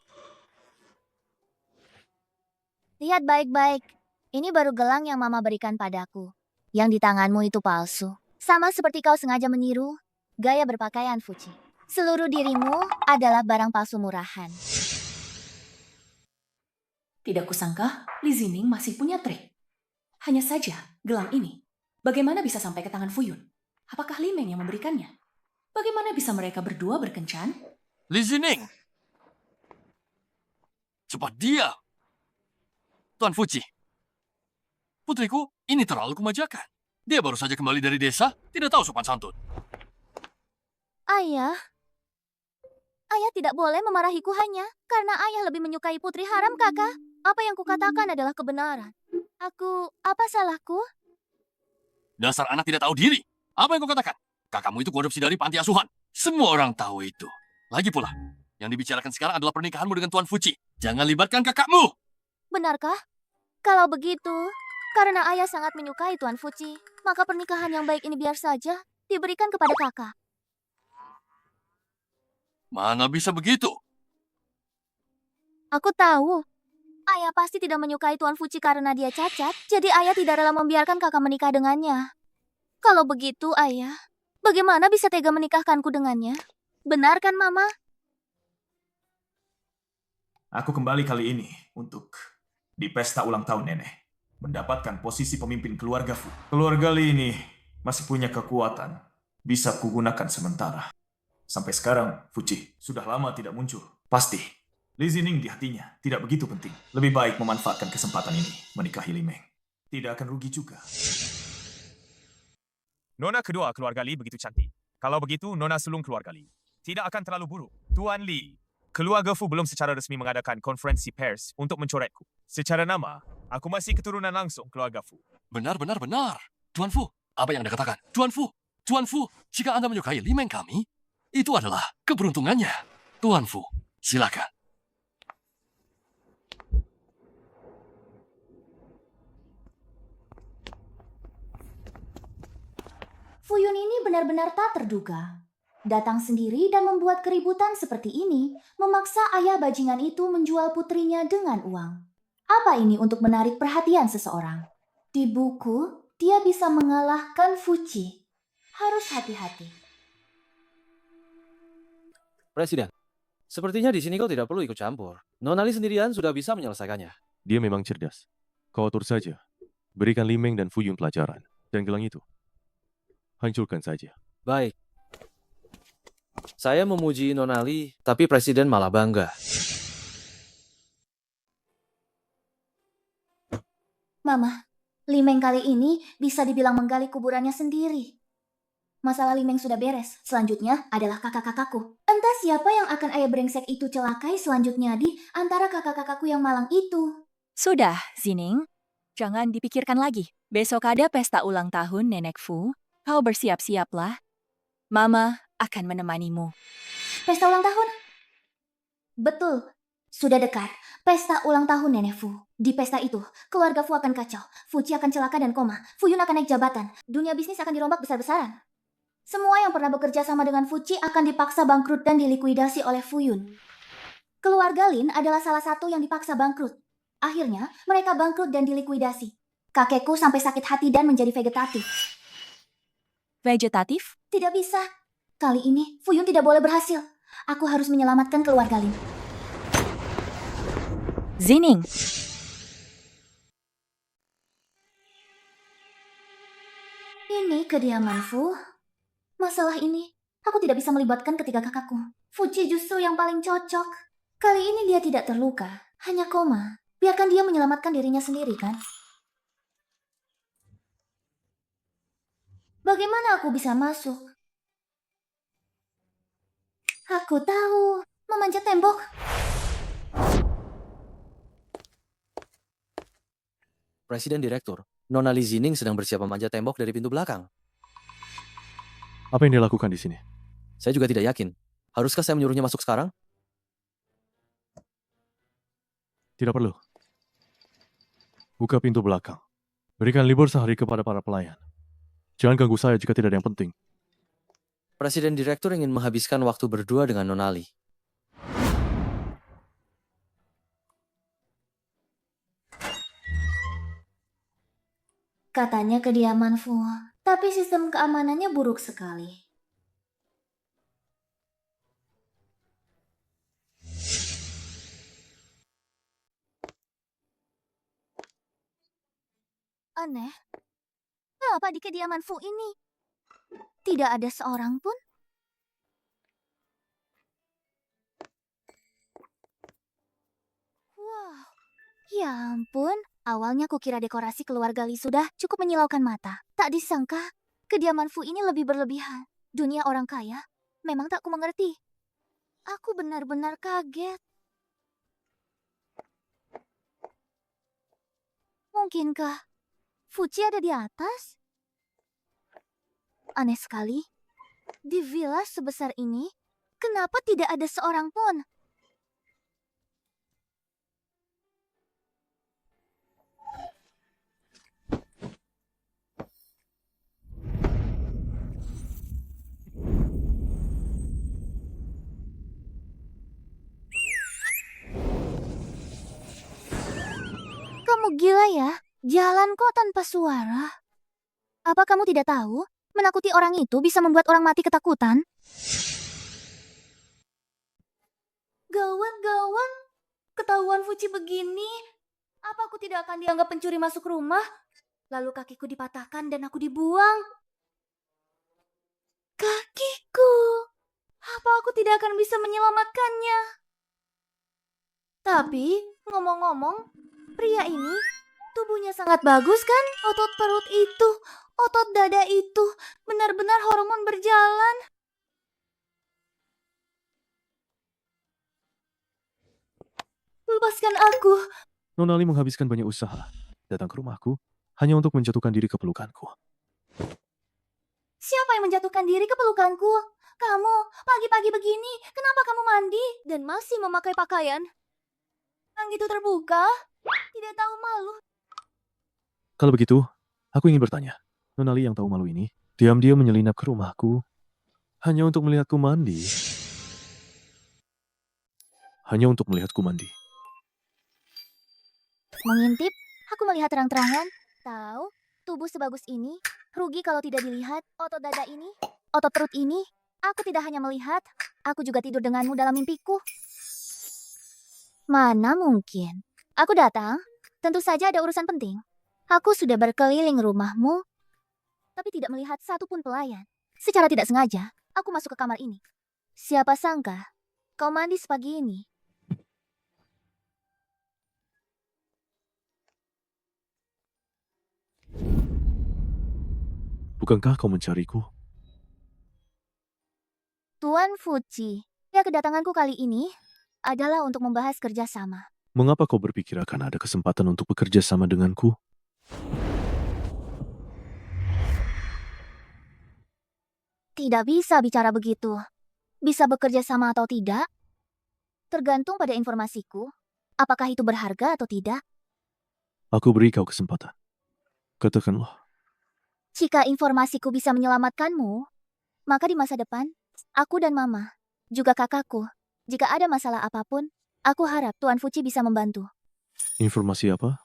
Lihat baik-baik. Ini baru gelang yang Mama berikan padaku. Yang di tanganmu itu palsu. Sama seperti kau sengaja meniru gaya berpakaian Fuji. Seluruh dirimu adalah barang palsu murahan. Tidak kusangka Li Zining masih punya trik. Hanya saja, gelang ini, bagaimana bisa sampai ke tangan Fuyun? Apakah Li Meng yang memberikannya? Bagaimana bisa mereka berdua berkencan? Li Zining! Cepat dia! Tuan Fuji. Putriku, ini terlalu kumajakan. Dia baru saja kembali dari desa, tidak tahu sopan santun. Ayah. Ayah tidak boleh memarahiku hanya karena ayah lebih menyukai putri haram, Kakak. Apa yang kukatakan adalah kebenaran. Apa salahku? Dasar anak tidak tahu diri. Apa yang kau katakan? Kakakmu itu kuadopsi dari panti asuhan. Semua orang tahu itu. Lagi pula, yang dibicarakan sekarang adalah pernikahanmu dengan Tuan Fuji. Jangan libatkan kakakmu. Benarkah? Kalau begitu, karena ayah sangat menyukai Tuan Fuji, maka pernikahan yang baik ini biar saja diberikan kepada kakak. Mana bisa begitu? Aku tahu. Ayah pasti tidak menyukai Tuan Fuji karena dia cacat, jadi ayah tidak rela membiarkan kakak menikah dengannya. Kalau begitu, ayah, bagaimana bisa tega menikahkanku dengannya? Benar kan, Mama? Aku kembali kali ini untuk di pesta ulang tahun nenek. Mendapatkan posisi pemimpin keluarga Fu. Keluarga Li ini masih punya kekuatan. Bisa kugunakan sementara. Sampai sekarang, Fuji sudah lama tidak muncul. Pasti, Li Zining di hatinya tidak begitu penting. Lebih baik memanfaatkan kesempatan ini menikahi Li Meng. Tidak akan rugi juga. Nona kedua keluarga Li begitu cantik. Kalau begitu, Nona sulung keluarga Li tidak akan terlalu buruk. Tuan Li, keluarga Fu belum secara resmi mengadakan konferensi pers untuk mencoretku. Secara nama, aku masih keturunan langsung keluarga Fu. Benar. Tuan Fu, apa yang Anda katakan? Tuan Fu, jika Anda menyukai Li Meng kami, itu adalah keberuntungannya. Tuan Fu, silakan. Fuyun ini benar-benar tak terduga. Datang sendiri dan membuat keributan seperti ini, memaksa ayah bajingan itu menjual putrinya dengan uang. Apa ini untuk menarik perhatian seseorang? Di buku, dia bisa mengalahkan Fuji. Harus hati-hati. Presiden, sepertinya di sini kau tidak perlu ikut campur. Nona Li sendirian sudah bisa menyelesaikannya. Dia memang cerdas. Kau atur saja. Berikan Li Meng dan Fuyun pelajaran. Dan gelang itu, hancurkan saja. Baik. Saya memuji Nona Li, tapi Presiden malah bangga. Mama, Li Meng kali ini bisa dibilang menggali kuburannya sendiri. Masalah Li Meng sudah beres. Selanjutnya adalah kakak-kakakku. Entah siapa yang akan ayah brengsek itu celakai selanjutnya di antara kakak-kakakku yang malang itu. Sudah, Zining. Jangan dipikirkan lagi. Besok ada pesta ulang tahun Nenek Fu. Kau bersiap-siaplah. Mama akan menemanimu. Pesta ulang tahun? Betul. Sudah dekat. Pesta ulang tahun Nenek Fu. Di pesta itu, keluarga Fu akan kacau. Fuji akan celaka dan koma. Fuyun akan naik jabatan. Dunia bisnis akan dirombak besar-besaran. Semua yang pernah bekerja sama dengan Fuji akan dipaksa bangkrut dan dilikuidasi oleh Fuyun. Keluarga Lin adalah salah satu yang dipaksa bangkrut. Akhirnya, mereka bangkrut dan dilikuidasi. Kakekku sampai sakit hati dan menjadi vegetatif. Vegetatif? Tidak bisa. Kali ini, Fuyun tidak boleh berhasil. Aku harus menyelamatkan keluarga Lin. Zining. Ini kediaman Fu. Masalah ini, aku tidak bisa melibatkan ketiga kakakku. Fuji justru yang paling cocok. Kali ini dia tidak terluka, hanya koma. Biarkan dia menyelamatkan dirinya sendiri, kan? Bagaimana aku bisa masuk? Aku tahu, memanjat tembok. Presiden Direktur, Nona Li Zining sedang bersiap memanjat tembok dari pintu belakang. Apa yang dia lakukan di sini? Saya juga tidak yakin. Haruskah saya menyuruhnya masuk sekarang? Tidak perlu. Buka pintu belakang. Berikan libur sehari kepada para pelayan. Jangan ganggu saya jika tidak ada yang penting. Presiden Direktur ingin menghabiskan waktu berdua dengan Nonali. Katanya kediaman Fu, tapi sistem keamanannya buruk sekali. Aneh, kenapa di kediaman Fu ini tidak ada seorang pun? Wow, ya ampun. Awalnya kukira dekorasi keluarga Li sudah cukup menyilaukan mata. Tak disangka, kediaman Fu ini lebih berlebihan. Dunia orang kaya memang tak ku mengerti. Aku benar-benar kaget. Mungkinkah Fuji ada di atas? Aneh sekali. Di villa sebesar ini, kenapa tidak ada seorang pun? Kamu gila ya? Jalan kok tanpa suara? Apa kamu tidak tahu? Menakuti orang itu bisa membuat orang mati ketakutan. Gawat, gawat. Ketahuan Fuji begini. Apa aku tidak akan dianggap pencuri masuk rumah? Lalu kakiku dipatahkan dan aku dibuang. Kakiku. Apa aku tidak akan bisa menyelamatkannya? Tapi, ngomong-ngomong, pria ini tubuhnya sangat bagus kan? Otot perut itu, otot dada itu, benar-benar hormon berjalan. Lepaskan aku. Nonali menghabiskan banyak usaha datang ke rumahku hanya untuk menjatuhkan diri ke pelukanku. Siapa yang menjatuhkan diri ke pelukanku? Kamu, pagi-pagi begini, kenapa kamu mandi dan masih memakai pakaian yang gitu terbuka? Tidak tahu malu. Kalau begitu, aku ingin bertanya. Nonali yang tahu malu ini, diam-diam menyelinap ke rumahku hanya untuk melihatku mandi. Hanya untuk melihatku mandi. Mengintip, aku melihat terang-terangan. Tahu, tubuh sebagus ini, rugi kalau tidak dilihat. Otot dada ini, otot perut ini, aku tidak hanya melihat, aku juga tidur denganmu dalam mimpiku. Mana mungkin. Aku datang, tentu saja ada urusan penting. Aku sudah berkeliling rumahmu, tapi tidak melihat satupun pelayan. Secara tidak sengaja, aku masuk ke kamar ini. Siapa sangka, kau mandi sepagi ini. Bukankah kau mencariku? Tuan Fuji, ya kedatanganku kali ini adalah untuk membahas kerjasama. Mengapa kau berpikir akan ada kesempatan untuk bekerja sama denganku? Tidak bisa bicara begitu. Bisa bekerja sama atau tidak, tergantung pada informasiku. Apakah itu berharga atau tidak? Aku beri kau kesempatan. Katakanlah. Jika informasiku bisa menyelamatkanmu, maka di masa depan, aku dan Mama, juga kakakku, jika ada masalah apapun, aku harap Tuan Fuji bisa membantu. Informasi apa?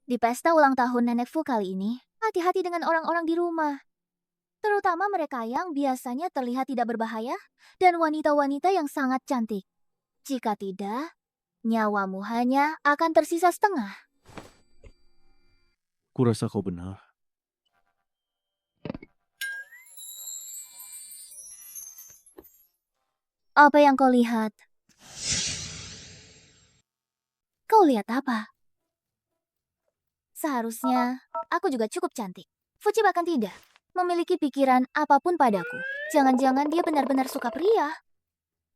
Di pesta ulang tahun Nenek Fu kali ini, hati-hati dengan orang-orang di rumah. Terutama mereka yang biasanya terlihat tidak berbahaya dan wanita-wanita yang sangat cantik. Jika tidak, nyawamu hanya akan tersisa setengah. Kurasa kau benar. Apa yang kau lihat? Kau lihat apa? Seharusnya aku juga cukup cantik. Fuji bahkan tidak memiliki pikiran apapun padaku. Jangan-jangan dia benar-benar suka pria.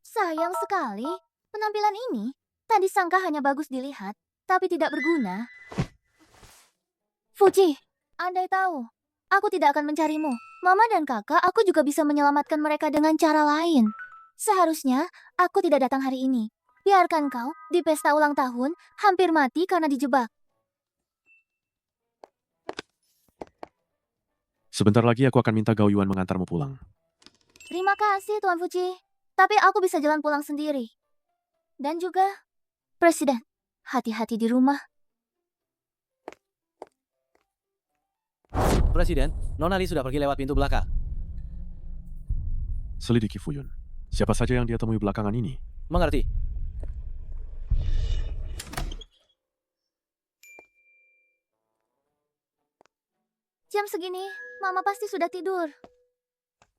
Sayang sekali, penampilan ini tak disangka hanya bagus dilihat, tapi tidak berguna. Fuji, andai tahu, aku tidak akan mencarimu. Mama dan kakak, aku juga bisa menyelamatkan mereka dengan cara lain. Seharusnya aku tidak datang hari ini. Biarkan kau di pesta ulang tahun hampir mati karena dijebak. Sebentar lagi aku akan minta Gao Yuan mengantarmu pulang. Terima kasih, Tuan Fuji. Tapi aku bisa jalan pulang sendiri. Dan juga, Presiden, hati-hati di rumah. Presiden, Nona Li sudah pergi lewat pintu belakang. Selidiki Fuyun. Siapa saja yang dia temui belakangan ini? Mengerti? Jam segini, Mama pasti sudah tidur.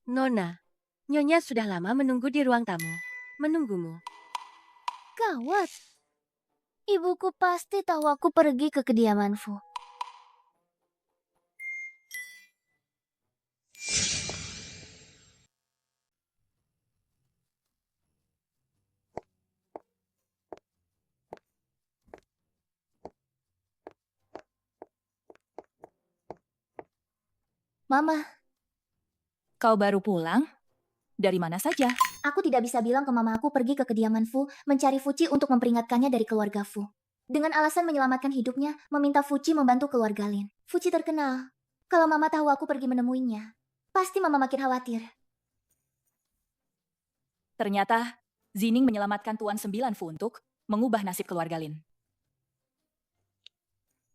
Nona, Nyonya sudah lama menunggu di ruang tamu. Menunggumu. Gawat. Ibuku pasti tahu aku pergi ke kediaman Fu. Mama, Kau baru pulang? Dari mana saja? aku tidak bisa bilang ke mama aku pergi ke kediaman Fu mencari Fuci untuk memperingatkannya dari keluarga Fu. Dengan alasan menyelamatkan hidupnya, meminta Fuci membantu keluarga Lin. Fuci terkenal. Kalau mama tahu aku pergi menemuinya, pasti mama makin khawatir. Ternyata, Zining menyelamatkan Tuan Sembilan Fu untuk mengubah nasib keluarga Lin.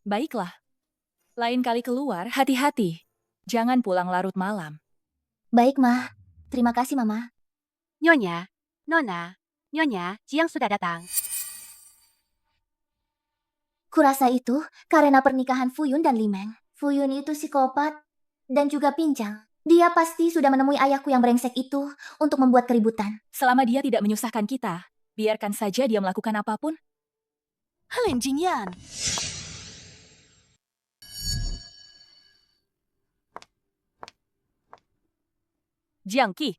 Baiklah. Lain kali keluar, hati-hati. Jangan pulang larut malam. Baik, Ma. Terima kasih, Mama. Nyonya, Nona, Nyonya, Jiang sudah datang. Kurasa itu karena pernikahan Fuyun dan Limeng. Fuyun itu psikopat dan juga pincang. Dia pasti sudah menemui ayahku yang brengsek itu untuk membuat keributan. Selama dia tidak menyusahkan kita, biarkan saja dia melakukan apapun. Lin Jingyan. Jiang Qi,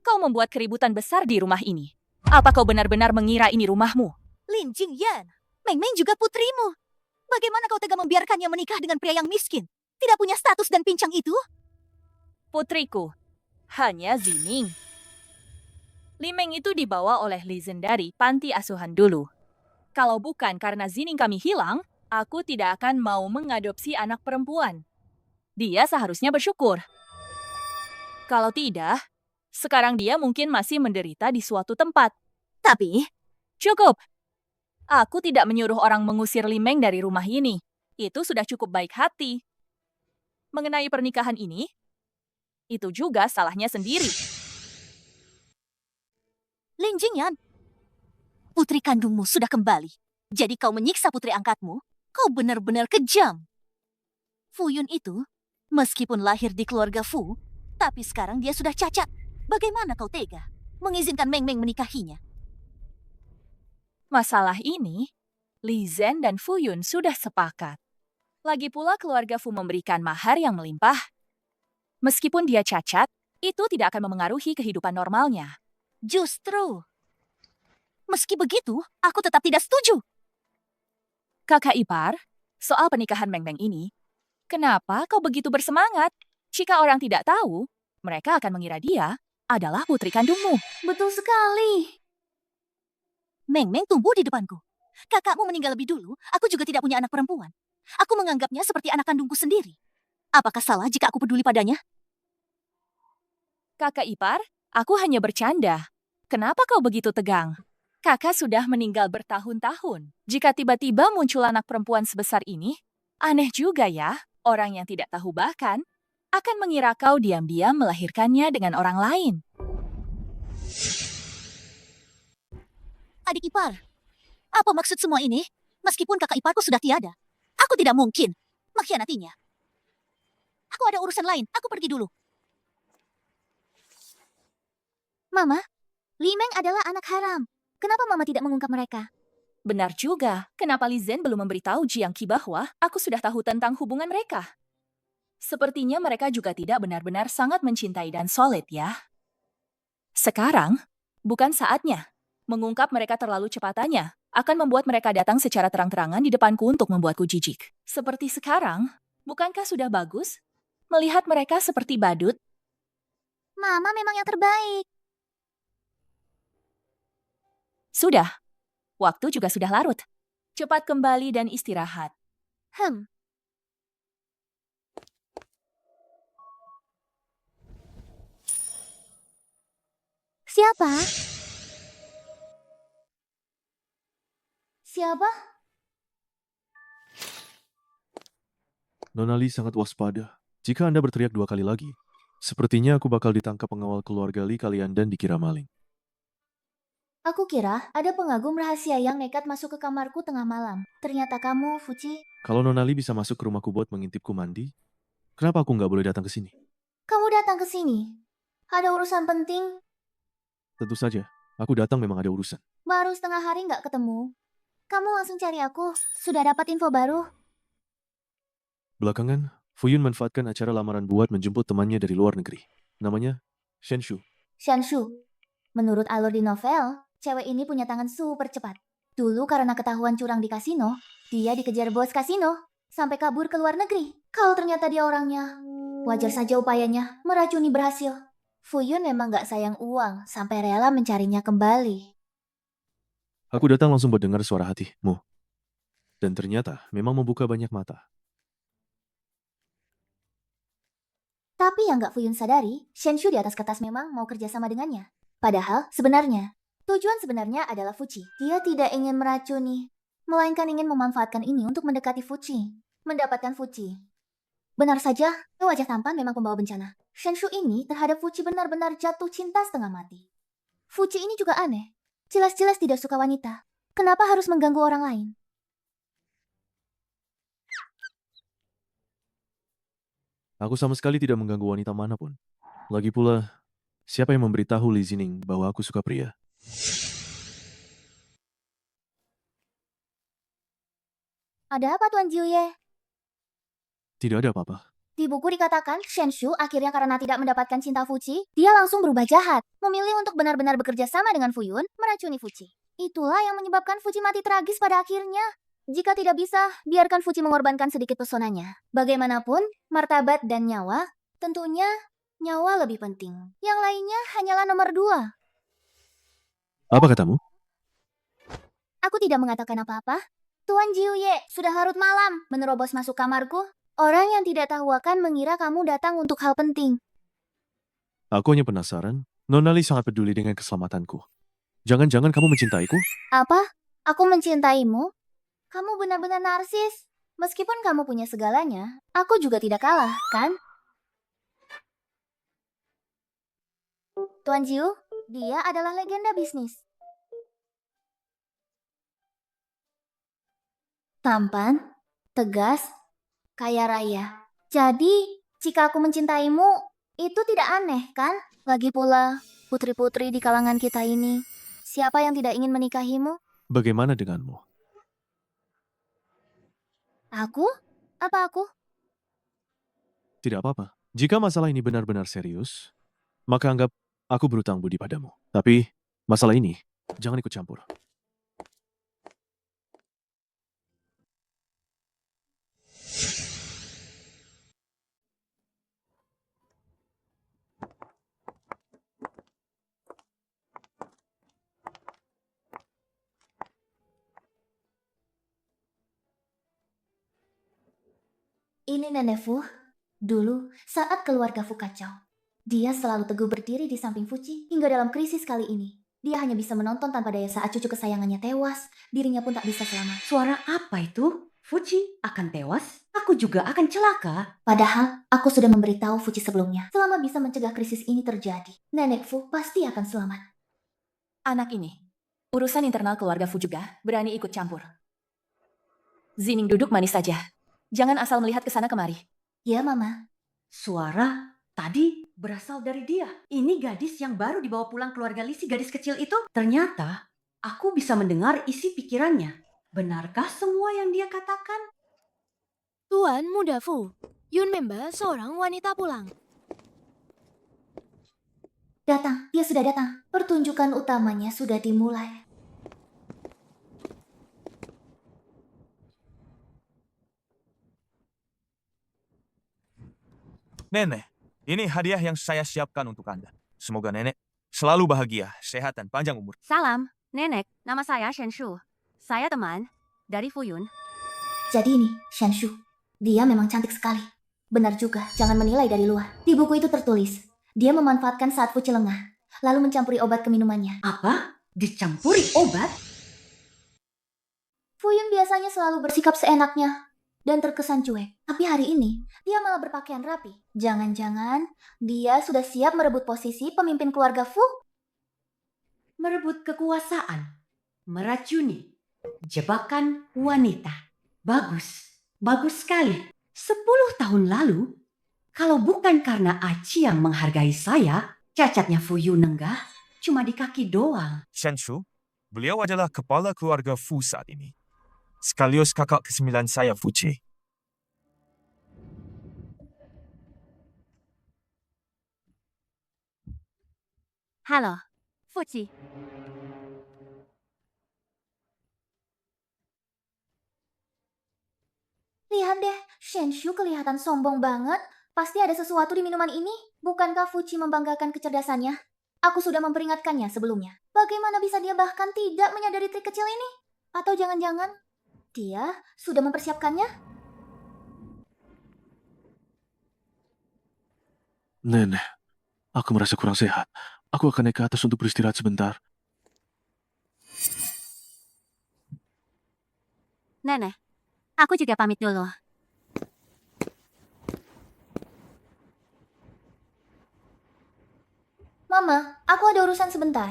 kau membuat keributan besar di rumah ini. Apa kau benar-benar mengira ini rumahmu? Lin Jingyan. Meng Meng juga putrimu. Bagaimana kau tega membiarkannya menikah dengan pria yang miskin? Tidak punya status dan pincang itu? Putriku, hanya Zining. Limeng itu dibawa oleh Li Zhen dari panti asuhan dulu. Kalau bukan karena Zining kami hilang, aku tidak akan mau mengadopsi anak perempuan. Dia seharusnya bersyukur. Kalau tidak, sekarang dia mungkin masih menderita di suatu tempat. Tapi, Cukup. Aku tidak menyuruh orang mengusir Limeng dari rumah ini. Itu sudah cukup baik hati. Mengenai pernikahan ini, itu juga salahnya sendiri. Lin Jingyan, putri kandungmu sudah kembali. Jadi kau menyiksa putri angkatmu? Kau benar-benar kejam. Fuyun itu, meskipun lahir di keluarga Fu, tapi sekarang dia sudah cacat. Bagaimana kau tega mengizinkan Meng Meng menikahinya? Masalah ini, Li Zhen dan Fuyun sudah sepakat. Lagi pula keluarga Fu memberikan mahar yang melimpah. Meskipun dia cacat, itu tidak akan memengaruhi kehidupan normalnya. Justru, meski begitu, aku tetap tidak setuju. Kakak ipar, soal pernikahan Meng Meng ini, kenapa kau begitu bersemangat? Jika orang tidak tahu, mereka akan mengira dia adalah putri kandungmu. Betul sekali. Meng Meng tumbuh di depanku. Kakakmu meninggal lebih dulu, aku juga tidak punya anak perempuan. Aku menganggapnya seperti anak kandungku sendiri. Apakah salah jika aku peduli padanya? Kakak ipar, aku hanya bercanda. Kenapa kau begitu tegang? Kakak sudah meninggal bertahun-tahun. Jika tiba-tiba muncul anak perempuan sebesar ini, aneh juga ya. Orang yang tidak tahu bahkan akan mengira kau diam-diam melahirkannya dengan orang lain. Adik ipar, apa maksud semua ini? Meskipun kakak iparku sudah tiada, aku tidak mungkin mengkhianatinya. Aku ada urusan lain, aku pergi dulu. Mama, Limeng adalah anak haram. Kenapa Mama tidak mengungkap mereka? Benar juga, kenapa Li Zhen belum memberitahu Jiang Qi bahwa aku sudah tahu tentang hubungan mereka? Sepertinya mereka juga tidak benar-benar sangat mencintai dan solid ya. Sekarang, bukan saatnya. Mengungkap mereka terlalu cepatannya akan membuat mereka datang secara terang-terangan di depanku untuk membuatku jijik. Seperti sekarang, bukankah sudah bagus? Melihat mereka seperti badut, Mama memang yang terbaik. sudah. Waktu juga sudah larut. Cepat kembali dan istirahat. Siapa? Siapa? Nona Lee sangat waspada. Jika Anda berteriak 2 kali lagi, sepertinya aku bakal ditangkap pengawal keluarga Lee kalian dan dikira maling. Aku kira ada pengagum rahasia yang nekat masuk ke kamarku tengah malam. Ternyata kamu, Fuji. Kalau Nona Lee bisa masuk ke rumahku buat mengintipku mandi, kenapa aku nggak boleh datang ke sini? Kamu datang ke sini. Ada urusan penting? Tentu saja, aku datang memang ada urusan. Baru setengah hari nggak ketemu. Kamu langsung cari aku. Sudah dapat info baru? Belakangan, Fuyun manfaatkan acara lamaran buat menjemput temannya dari luar negeri. Namanya Shenshu. Shanshu. Menurut alur di novel, cewek ini punya tangan super cepat. Dulu karena ketahuan curang di kasino, dia dikejar bos kasino sampai kabur ke luar negeri. Kalau ternyata dia orangnya, wajar saja upayanya meracuni berhasil. Fuyun memang gak sayang uang sampai rela mencarinya kembali. Aku datang langsung buat dengar suara hatimu. Dan ternyata memang membuka banyak mata. Tapi yang gak Fuyun sadari, Shenshu di atas kertas memang mau kerjasama dengannya. Padahal sebenarnya, tujuan sebenarnya adalah Fuji. Dia tidak ingin meracuni, melainkan ingin memanfaatkan ini untuk mendekati Fuji. Mendapatkan Fuji. Benar saja, wajah tampan memang pembawa bencana. Shenshu ini terhadap Fuji benar-benar jatuh cinta setengah mati. Fuji ini juga aneh. Jelas-jelas tidak suka wanita. Kenapa harus mengganggu orang lain? Aku sama sekali tidak mengganggu wanita manapun. Lagi pula, siapa yang memberitahu Li Zining bahwa aku suka pria? Ada apa Tuan Jiuye? Tidak ada apa-apa. Di buku dikatakan, Shenshu akhirnya karena tidak mendapatkan cinta Fuji, dia langsung berubah jahat, memilih untuk benar-benar bekerja sama dengan Fuyun, meracuni Fuji. Itulah yang menyebabkan Fuji mati tragis pada akhirnya. Jika tidak bisa, biarkan Fuji mengorbankan sedikit pesonanya. Bagaimanapun, martabat dan nyawa, tentunya nyawa lebih penting. Yang lainnya hanyalah nomor 2. Apa katamu? Aku tidak mengatakan apa-apa. Tuan Jiuye, sudah larut malam, menerobos masuk kamarku. Orang yang tidak tahu akan mengira kamu datang untuk hal penting. Aku hanya penasaran. Nona Lee sangat peduli dengan keselamatanku. Jangan-jangan kamu mencintaiku? Apa? Aku mencintaimu? Kamu benar-benar narsis. Meskipun kamu punya segalanya, aku juga tidak kalah, kan? Tuan Jiu, dia adalah legenda bisnis. Tampan, tegas, kaya raya. Jadi, jika aku mencintaimu, itu tidak aneh, kan? Lagi pula, putri-putri di kalangan kita ini, siapa yang tidak ingin menikahimu? Bagaimana denganmu? Aku? Apa aku? Tidak apa-apa. Jika masalah ini benar-benar serius, maka anggap aku berutang budi padamu. Tapi, masalah ini, jangan ikut campur. Ini Nenek Fu. Dulu, saat keluarga Fu kacau, dia selalu teguh berdiri di samping Fuji hingga dalam krisis kali ini. Dia hanya bisa menonton tanpa daya saat cucu kesayangannya tewas, dirinya pun tak bisa selamat. Suara apa itu? Fuji akan tewas? Aku juga akan celaka. Padahal, aku sudah memberitahu Fuji sebelumnya, selama bisa mencegah krisis ini terjadi, Nenek Fu pasti akan selamat. anak ini, urusan internal keluarga Fu juga berani ikut campur. Zining duduk manis saja. Jangan asal melihat ke sana kemari. Ya, Mama. Suara tadi berasal dari dia. Ini gadis yang baru dibawa pulang keluarga Lisi, gadis kecil itu. Ternyata aku bisa mendengar isi pikirannya. Benarkah semua yang dia katakan? Tuan Muda Fu, Yun membawa seorang wanita pulang. Datang, dia sudah datang. Pertunjukan utamanya sudah dimulai. Nenek, ini hadiah yang saya siapkan untuk Anda. Semoga nenek selalu bahagia, sehat, dan panjang umur. Salam, Nenek. Nama saya Shen Shu. Saya teman dari Fuyun. Jadi ini, Shanshu. Dia memang cantik sekali. Benar juga, jangan menilai dari luar. Di buku itu tertulis, dia memanfaatkan saat Fuci lengah, lalu mencampuri obat ke minumannya. Apa? Dicampuri obat? Fuyun biasanya selalu bersikap seenaknya dan terkesan cuek. Tapi hari ini, dia malah berpakaian rapi. Jangan-jangan dia sudah siap merebut posisi pemimpin keluarga Fu? Merebut kekuasaan. Meracuni. Jebakan wanita. Bagus. Bagus sekali. 10 tahun lalu, kalau bukan karena Aci yang menghargai saya, cacatnya Fuyun nenggah cuma di kaki doang. Shen Shu, beliau adalah kepala keluarga Fu saat ini. Sekaligus kakak ke-9 saya, Fuci. Halo, Fuci. Lihat deh, Shanshu kelihatan sombong banget. Pasti ada sesuatu di minuman ini. Bukankah Fuci membanggakan kecerdasannya? Aku sudah memperingatkannya sebelumnya. Bagaimana bisa dia bahkan tidak menyadari trik kecil ini? Atau jangan-jangan dia sudah mempersiapkannya? Nenek, aku merasa kurang sehat. Aku akan naik ke atas untuk beristirahat sebentar. Nenek, aku juga pamit dulu. Mama, aku ada urusan sebentar.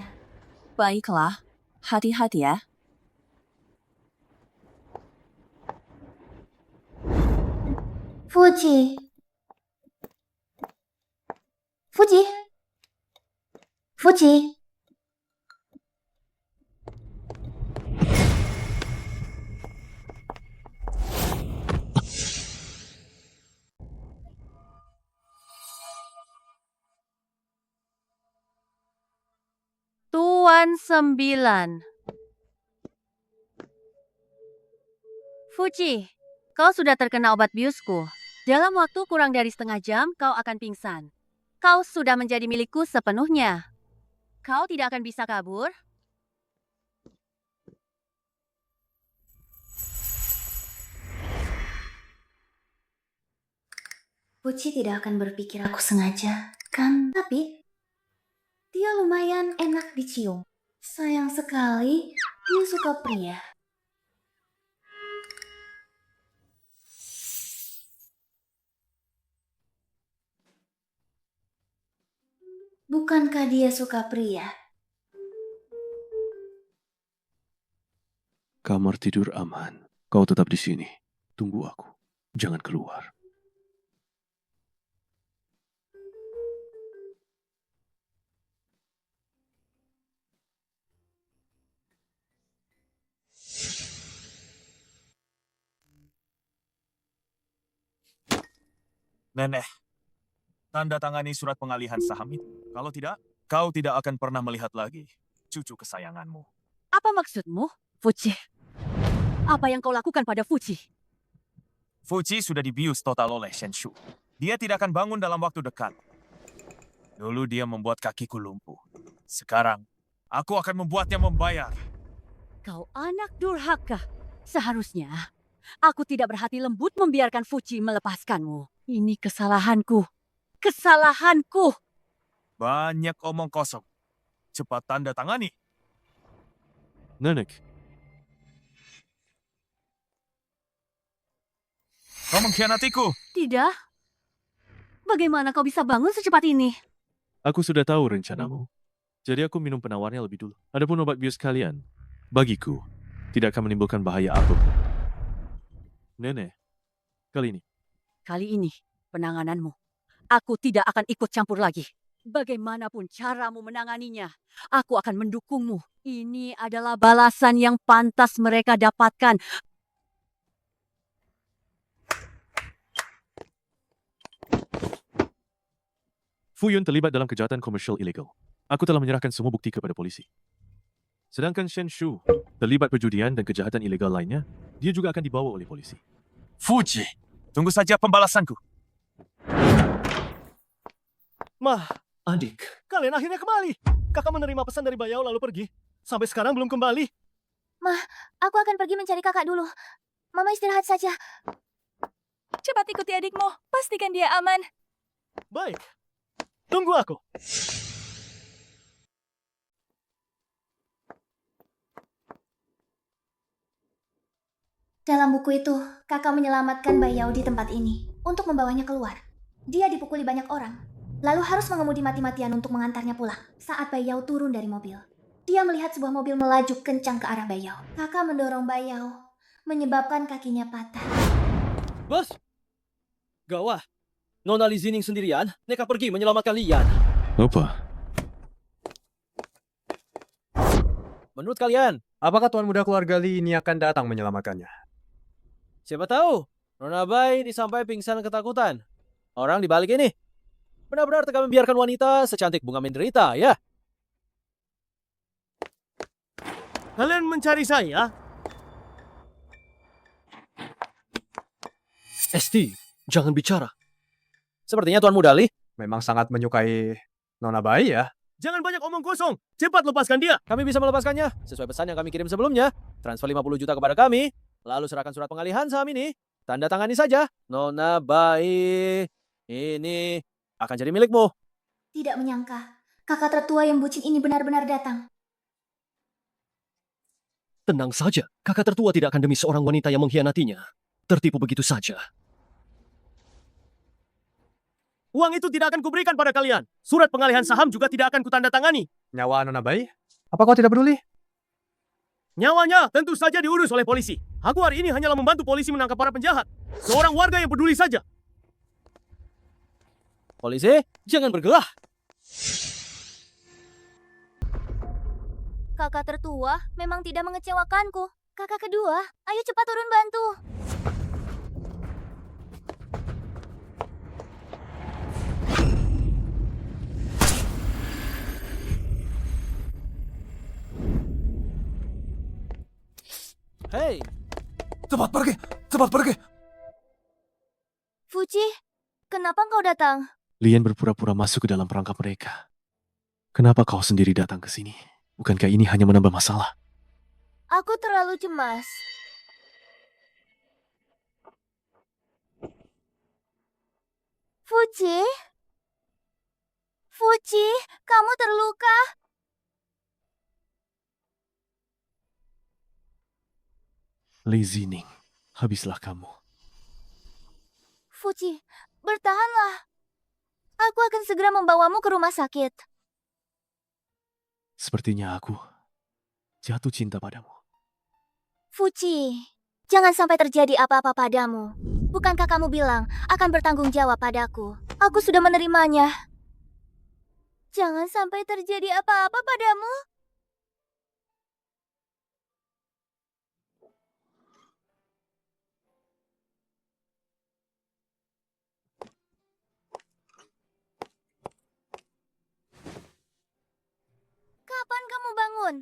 Baiklah, hati-hati ya. Fuji. Fuji. Fuji. Tuan 9. Fuji, kau sudah terkena obat biusku. Dalam waktu kurang dari setengah jam, kau akan pingsan. Kau sudah menjadi milikku sepenuhnya. Kau tidak akan bisa kabur. Fuji tidak akan berpikir aku sengaja, kan? Tapi dia lumayan enak dicium. Sayang sekali, dia suka pria. Bukankah dia suka pria? Kamar tidur aman. Kau tetap di sini. Tunggu aku. Jangan keluar. Nenek, tanda tangani surat pengalihan saham itu. Kalau tidak, kau tidak akan pernah melihat lagi cucu kesayanganmu. Apa maksudmu, Fuji? Apa yang kau lakukan pada Fuji? Fuji sudah dibius total oleh Shen Shu. Dia tidak akan bangun dalam waktu dekat. Dulu dia membuat kakiku lumpuh. Sekarang, aku akan membuatnya membayar. Kau anak durhaka. Seharusnya aku tidak berhati lembut membiarkan Fuji melepaskanmu. Ini kesalahanku. Kesalahanku. Banyak omong kosong. Cepat tanda tangani. Nenek, Kau mengkhianatiku. Tidak. Bagaimana kau bisa bangun secepat ini? aku sudah tahu rencanamu. Jadi aku minum penawarnya lebih dulu. Adapun obat bius kalian, bagiku, tidak akan menimbulkan bahaya apapun. Nenek, kali ini. Kali ini, penangananmu. Aku tidak akan ikut campur lagi. Bagaimanapun caramu menanganinya, aku akan mendukungmu. Ini adalah balasan yang pantas mereka dapatkan. Fuyun terlibat dalam kejahatan komersial ilegal. Aku telah menyerahkan semua bukti kepada polisi. Sedangkan Shen Shu terlibat perjudian dan kejahatan ilegal lainnya, dia juga akan dibawa oleh polisi. Fuji, Tunggu saja pembalasanku. Mah, adik, kalian akhirnya kembali. Kakak menerima pesan dari Bayao lalu pergi. Sampai sekarang belum kembali. Aku akan pergi mencari kakak dulu. Mama istirahat saja. Cepat ikuti adikmu. Pastikan dia aman. Baik. Tunggu aku. Dalam buku itu, kakak menyelamatkan Bayao di tempat ini untuk membawanya keluar. Dia dipukuli banyak orang, lalu harus mengemudi mati-matian untuk mengantarnya pulang. Saat Bayao turun dari mobil, dia melihat sebuah mobil melaju kencang ke arah Bayao. Kakak mendorong Bayao, menyebabkan kakinya patah. Bos! Gawah. Nona Li Zining sendirian, nekat pergi menyelamatkan Lian. Apa? Menurut kalian, Apakah tuan muda keluarga Li ini akan datang menyelamatkannya? siapa tahu? Nona Bai ini sampai pingsan ketakutan. Orang di balik ini benar-benar tega membiarkan wanita secantik bunga menderita, ya? Kalian mencari saya? Esti, jangan bicara. Sepertinya tuan muda Li. Memang sangat menyukai Nona Bai ya? Jangan banyak omong kosong. Cepat lepaskan dia. Kami bisa melepaskannya sesuai pesan yang kami kirim sebelumnya. Transfer 50 juta kepada kami, lalu serahkan surat pengalihan saham ini. Tanda tangani saja. Nona Bai ini akan jadi milikmu. Tidak menyangka, kakak tertua yang bucin ini benar-benar datang. Tenang saja, kakak tertua tidak akan demi seorang wanita yang mengkhianatinya. Tertipu begitu saja. Uang itu tidak akan kuberikan pada kalian. Surat pengalihan saham juga tidak akan kutandatangani. Nyawa Nona Bai? Apa kau tidak peduli? Nyawanya tentu saja diurus oleh polisi. Aku hari ini hanyalah membantu polisi menangkap para penjahat. Seorang warga yang peduli saja. Polisi, jangan bergelah. Kakak tertua memang tidak mengecewakanku. Kakak kedua, ayo cepat turun bantu. Hei, Cepat pergi! Cepat pergi! Fuji, kenapa kau datang? Lian berpura-pura masuk ke dalam perangkap mereka. Kenapa kau sendiri datang ke sini? Bukankah ini hanya menambah masalah? Aku terlalu cemas. Fuji? Fuji, kamu terluka? Li Zining, habislah kamu. Fuji, bertahanlah. Aku akan segera membawamu ke rumah sakit. Sepertinya aku jatuh cinta padamu. Fuji, jangan sampai terjadi apa-apa padamu. Bukankah kamu bilang akan bertanggung jawab padaku? Aku sudah menerimanya. Jangan sampai terjadi apa-apa padamu. Kapan kamu bangun?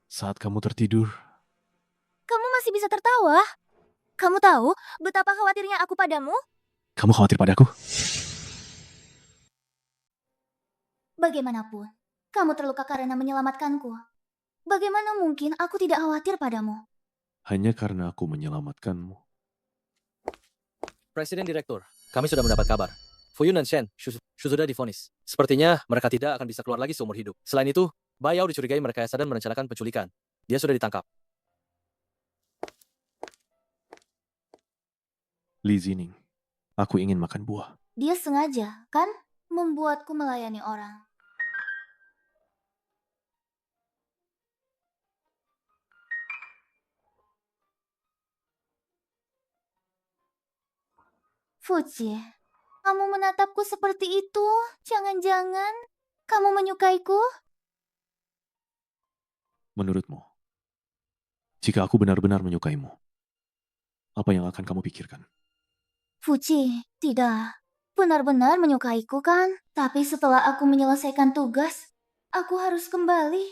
Saat kamu tertidur, Kamu masih bisa tertawa? Kamu tahu betapa khawatirnya aku padamu? kamu khawatir padaku? Bagaimanapun, kamu terluka karena menyelamatkanku. Bagaimana mungkin aku tidak khawatir padamu? Hanya karena aku menyelamatkanmu. Presiden Direktur, kami sudah mendapat kabar. Fuyun dan Shen sudah divonis. Sepertinya mereka tidak akan bisa keluar lagi seumur hidup. Selain itu, Bayao dicurigai merekayasa dan merencanakan penculikan. Dia sudah ditangkap. Li Zining, aku ingin makan buah. Dia sengaja, kan? Membuatku melayani orang. Fuji, kamu menatapku seperti itu? Jangan-jangan kamu menyukaiku? Menurutmu, jika aku benar-benar menyukaimu, apa yang akan kamu pikirkan? Fuji, tidak. Benar-benar menyukaiku kan? Tapi setelah aku menyelesaikan tugas, aku harus kembali.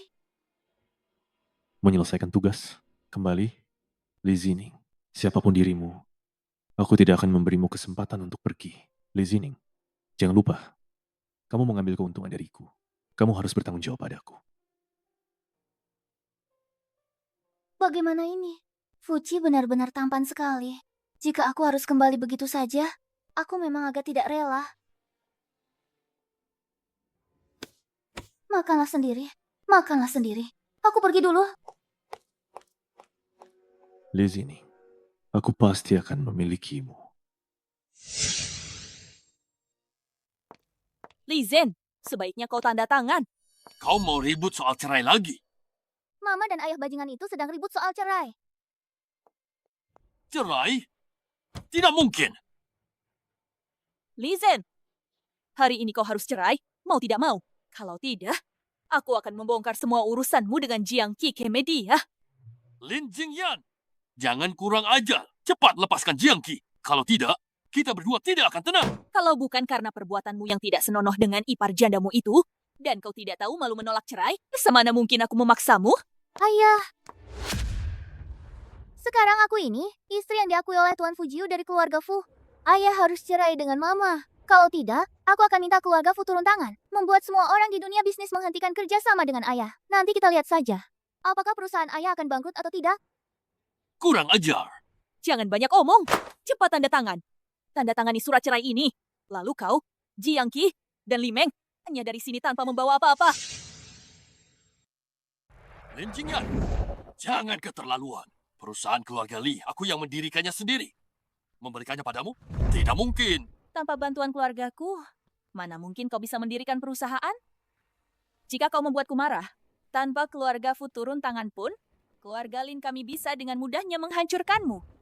Menyelesaikan tugas, kembali, Li Zining, siapapun dirimu, aku tidak akan memberimu kesempatan untuk pergi. Li Zining, jangan lupa, Kamu mengambil keuntungan dariku. Kamu harus bertanggung jawab padaku. Bagaimana ini? Fuji benar-benar tampan sekali. Jika aku harus kembali begitu saja, aku memang agak tidak rela. Makanlah sendiri. Makanlah sendiri. Aku pergi dulu. Li Zining, aku pasti akan memilikimu. Li Zhen, sebaiknya kau tanda tangan. Kau mau ribut soal cerai lagi? Mama dan ayah bajingan itu sedang ribut soal cerai. Cerai? Tidak mungkin. Li Zhen, hari ini kau harus cerai, mau tidak mau. Kalau tidak, aku akan membongkar semua urusanmu dengan Jiang Qi ke media. Lin Jingyan, jangan kurang ajar. Cepat lepaskan Jiang Qi. Kalau tidak, kita berdua tidak akan tenang. Kalau bukan karena perbuatanmu yang tidak senonoh dengan ipar jandamu itu, dan kau tidak tahu malu menolak cerai, semana mungkin aku memaksamu? Ayah. Sekarang aku ini, istri yang diakui oleh Tuan Fujiu dari keluarga Fu. Ayah harus cerai dengan mama. Kalau tidak, aku akan minta keluarga Fu turun tangan. Membuat semua orang di dunia bisnis menghentikan kerja sama dengan ayah. Nanti kita lihat saja. Apakah perusahaan ayah akan bangkrut atau tidak? Kurang ajar. Jangan banyak omong. Cepat tanda tangan. Tanda tangani surat cerai ini. Lalu kau, Jiang Qi, dan Li Meng hanya dari sini tanpa membawa apa-apa. Lin Jingyan, jangan keterlaluan. Perusahaan keluarga Li, aku yang mendirikannya sendiri. Memberikannya padamu? Tidak mungkin. Tanpa bantuan keluargaku, mana mungkin kau bisa mendirikan perusahaan? Jika kau membuatku marah, tanpa keluarga Fu turun tangan pun, keluarga Lin kami bisa dengan mudahnya menghancurkanmu.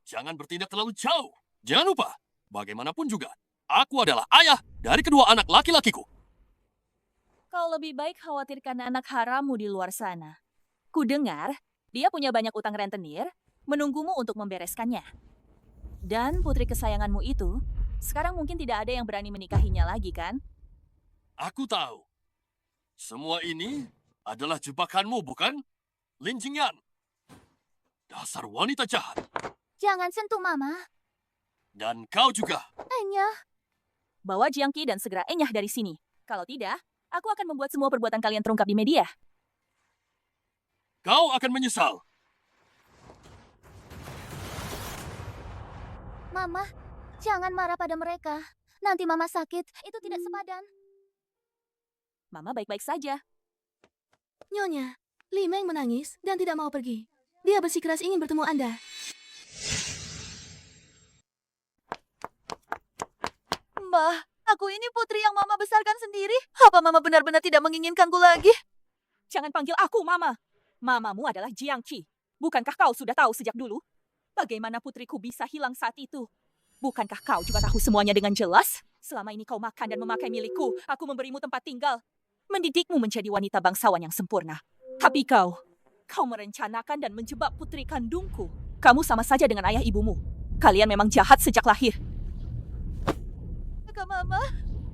Jangan bertindak terlalu jauh. Jangan lupa, bagaimanapun juga, aku adalah ayah dari kedua anak laki-lakiku. Kau lebih baik khawatirkan anak harammu di luar sana. Ku dengar, dia punya banyak utang rentenir, menunggumu untuk membereskannya. Dan putri kesayanganmu itu, sekarang mungkin tidak ada yang berani menikahinya lagi, kan? Aku tahu. Semua ini adalah jebakanmu, bukan? Lin Jingyan. Dasar wanita jahat. Jangan sentuh mama. Dan kau juga. Enyah. Bawa Jiang Qi dan segera enyah dari sini. Kalau tidak, aku akan membuat semua perbuatan kalian terungkap di media. Kau akan menyesal. Mama, jangan marah pada mereka. Nanti mama sakit, itu tidak sepadan. Mama baik-baik saja. Nyonya, Li Meng menangis dan tidak mau pergi. Dia bersikeras ingin bertemu Anda. Mbah, aku ini putri yang mama besarkan sendiri. Apa mama benar-benar tidak menginginkanku lagi? Jangan panggil aku mama. Mamamu adalah Jiang Qi. Bukankah kau sudah tahu sejak dulu? Bagaimana putriku bisa hilang saat itu? Bukankah kau juga tahu semuanya dengan jelas? Selama ini kau makan dan memakai milikku. Aku memberimu tempat tinggal. Mendidikmu menjadi wanita bangsawan yang sempurna. Tapi kau merencanakan dan menjebak putri kandungku. Kamu sama saja dengan ayah ibumu. Kalian memang jahat sejak lahir. Kak Mama,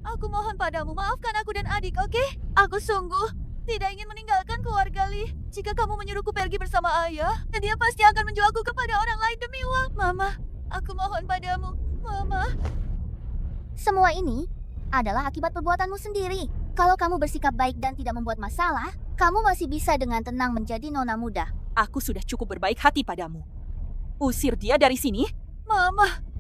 aku mohon padamu, maafkan aku dan adik, oke? Aku sungguh tidak ingin meninggalkan keluarga Li. Jika kamu menyuruhku pergi bersama ayah, dia pasti akan menjualku kepada orang lain demi uang. Mama, aku mohon padamu, Mama. Semua ini adalah akibat perbuatanmu sendiri. Kalau kamu bersikap baik dan tidak membuat masalah, kamu masih bisa dengan tenang menjadi nona muda. Aku sudah cukup berbaik hati padamu. Usir dia dari sini, Mama.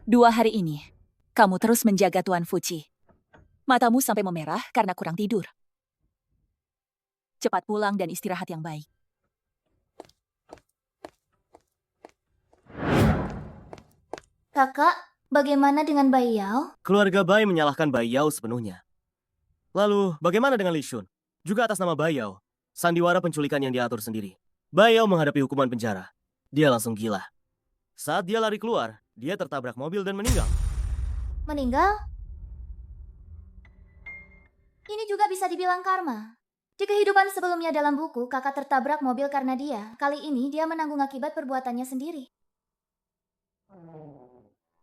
2 hari ini, kamu terus menjaga Tuan Fuji. Matamu sampai memerah karena kurang tidur. Cepat pulang dan istirahat yang baik. Kakak, bagaimana dengan Bai Yao? Keluarga Bai menyalahkan Bai Yao sepenuhnya. Lalu, bagaimana dengan Li Shun? Juga atas nama Bai Yao, sandiwara penculikan yang diatur sendiri. Bai Yao menghadapi hukuman penjara. Dia langsung gila. Saat dia lari keluar, dia tertabrak mobil dan meninggal. Meninggal? Ini juga bisa dibilang karma. Di kehidupan sebelumnya dalam buku, kakak tertabrak mobil karena dia. Kali ini dia menanggung akibat perbuatannya sendiri.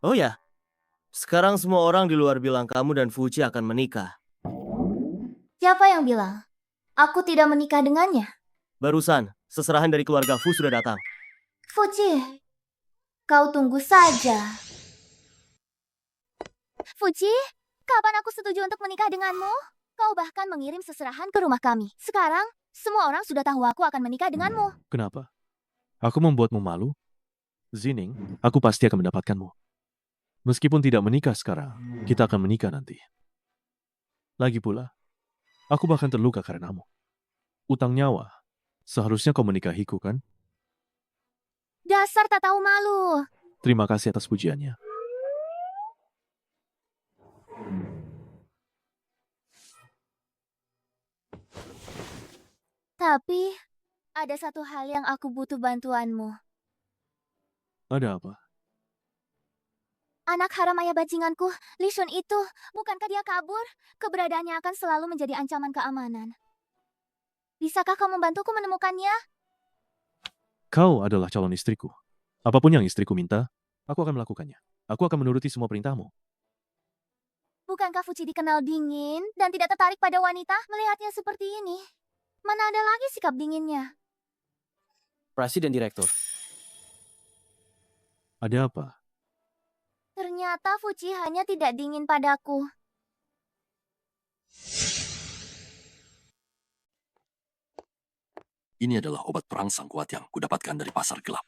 Oh ya, sekarang semua orang di luar bilang kamu dan Fuji akan menikah. Siapa yang bilang? Aku tidak menikah dengannya. Barusan, seserahan dari keluarga Fu sudah datang. Fuji, kau tunggu saja. Fuji, kapan aku setuju untuk menikah denganmu? Kau bahkan mengirim seserahan ke rumah kami. Sekarang, semua orang sudah tahu aku akan menikah denganmu. Kenapa? Aku membuatmu malu? Zining, aku pasti akan mendapatkanmu. Meskipun tidak menikah sekarang, kita akan menikah nanti. Lagi pula, aku bahkan terluka karenamu. Utang nyawa. Seharusnya kau menikahiku, kan? Dasar tak tahu malu. Terima kasih atas pujiannya. Tapi, ada satu hal yang aku butuh bantuanmu. Ada apa? Anak haram ayah bajinganku, Li Shun itu, bukankah dia kabur? Keberadaannya akan selalu menjadi ancaman keamanan. Bisakah kau membantuku menemukannya? Kau adalah calon istriku. Apapun yang istriku minta, aku akan melakukannya. Aku akan menuruti semua perintahmu. Bukankah Fuji dikenal dingin dan tidak tertarik pada wanita? Melihatnya seperti ini, mana ada lagi sikap dinginnya? Presiden Direktur. Ada apa? Ternyata Fuji hanya tidak dingin padaku. Ini adalah obat perangsang kuat yang kudapatkan dari pasar gelap.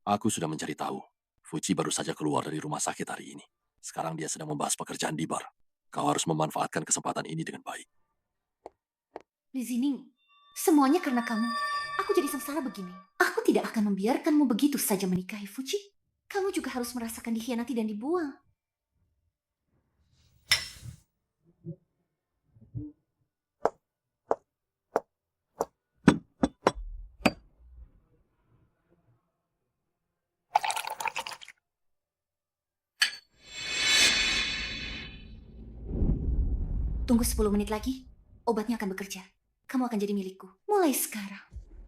Aku sudah mencari tahu. Fuji baru saja keluar dari rumah sakit hari ini. Sekarang dia sedang membahas pekerjaan di bar. Kau harus memanfaatkan kesempatan ini dengan baik. Li Zining, semuanya karena kamu. Aku jadi sengsara begini. Aku tidak akan membiarkanmu begitu saja menikahi Fuji. Kamu juga harus merasakan dikhianati dan dibuang. Tunggu 10 menit lagi, obatnya akan bekerja. Kamu akan jadi milikku. Mulai sekarang,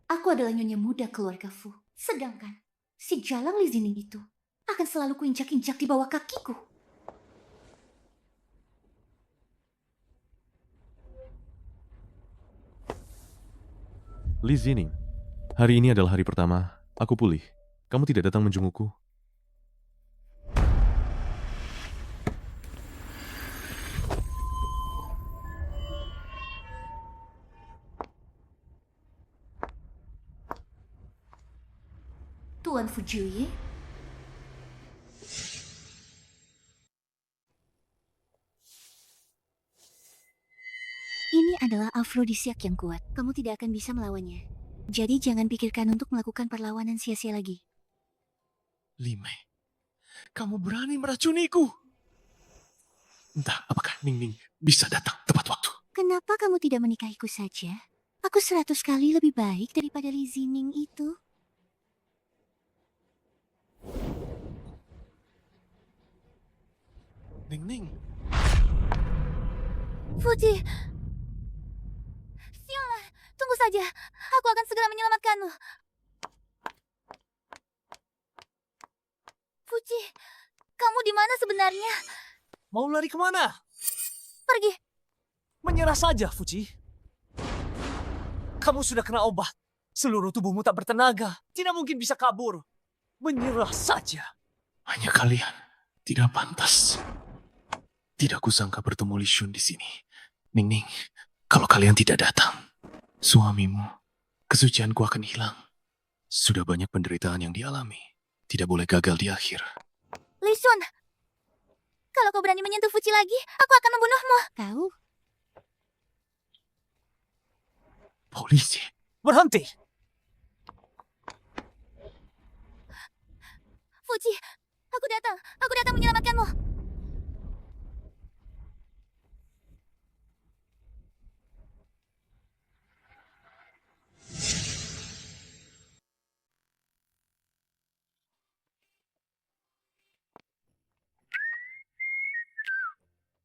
aku adalah nyonya muda keluarga Fu. Sedangkan, si Jalang Li Zining itu akan selalu kuinjak-injak di bawah kakiku. Li Zining, hari ini adalah hari pertama. Aku pulih. Kamu tidak datang menjengukku. Tuan Fujiye, Ini adalah afrodisiak yang kuat. Kamu tidak akan bisa melawannya. Jadi jangan pikirkan untuk melakukan perlawanan sia-sia lagi. Lime, kamu berani meracuniku? Entah apakah Ning Ning bisa datang tepat waktu. Kenapa kamu tidak menikahiku saja? Aku 100 kali lebih baik daripada Li Zining itu. Ning Ning, Fuji, sialah, tunggu saja. Aku akan segera menyelamatkanmu. Fuji, kamu di mana sebenarnya? mau lari kemana? Pergi. Menyerah saja, Fuji. Kamu sudah kena obat. Seluruh tubuhmu tak bertenaga. Tidak mungkin bisa kabur. Menyerah saja. Hanya kalian tidak pantas. Tidak kusangka bertemu Li Shun di sini. Ning Ning, kalau kalian tidak datang, suamimu, kesucianku akan hilang. Sudah banyak penderitaan yang dialami. Tidak boleh gagal di akhir. Li Shun, kalau kau berani menyentuh Fuji lagi, aku akan membunuhmu. Tahu? Polisi, berhenti! Fuji, aku datang menyelamatkanmu.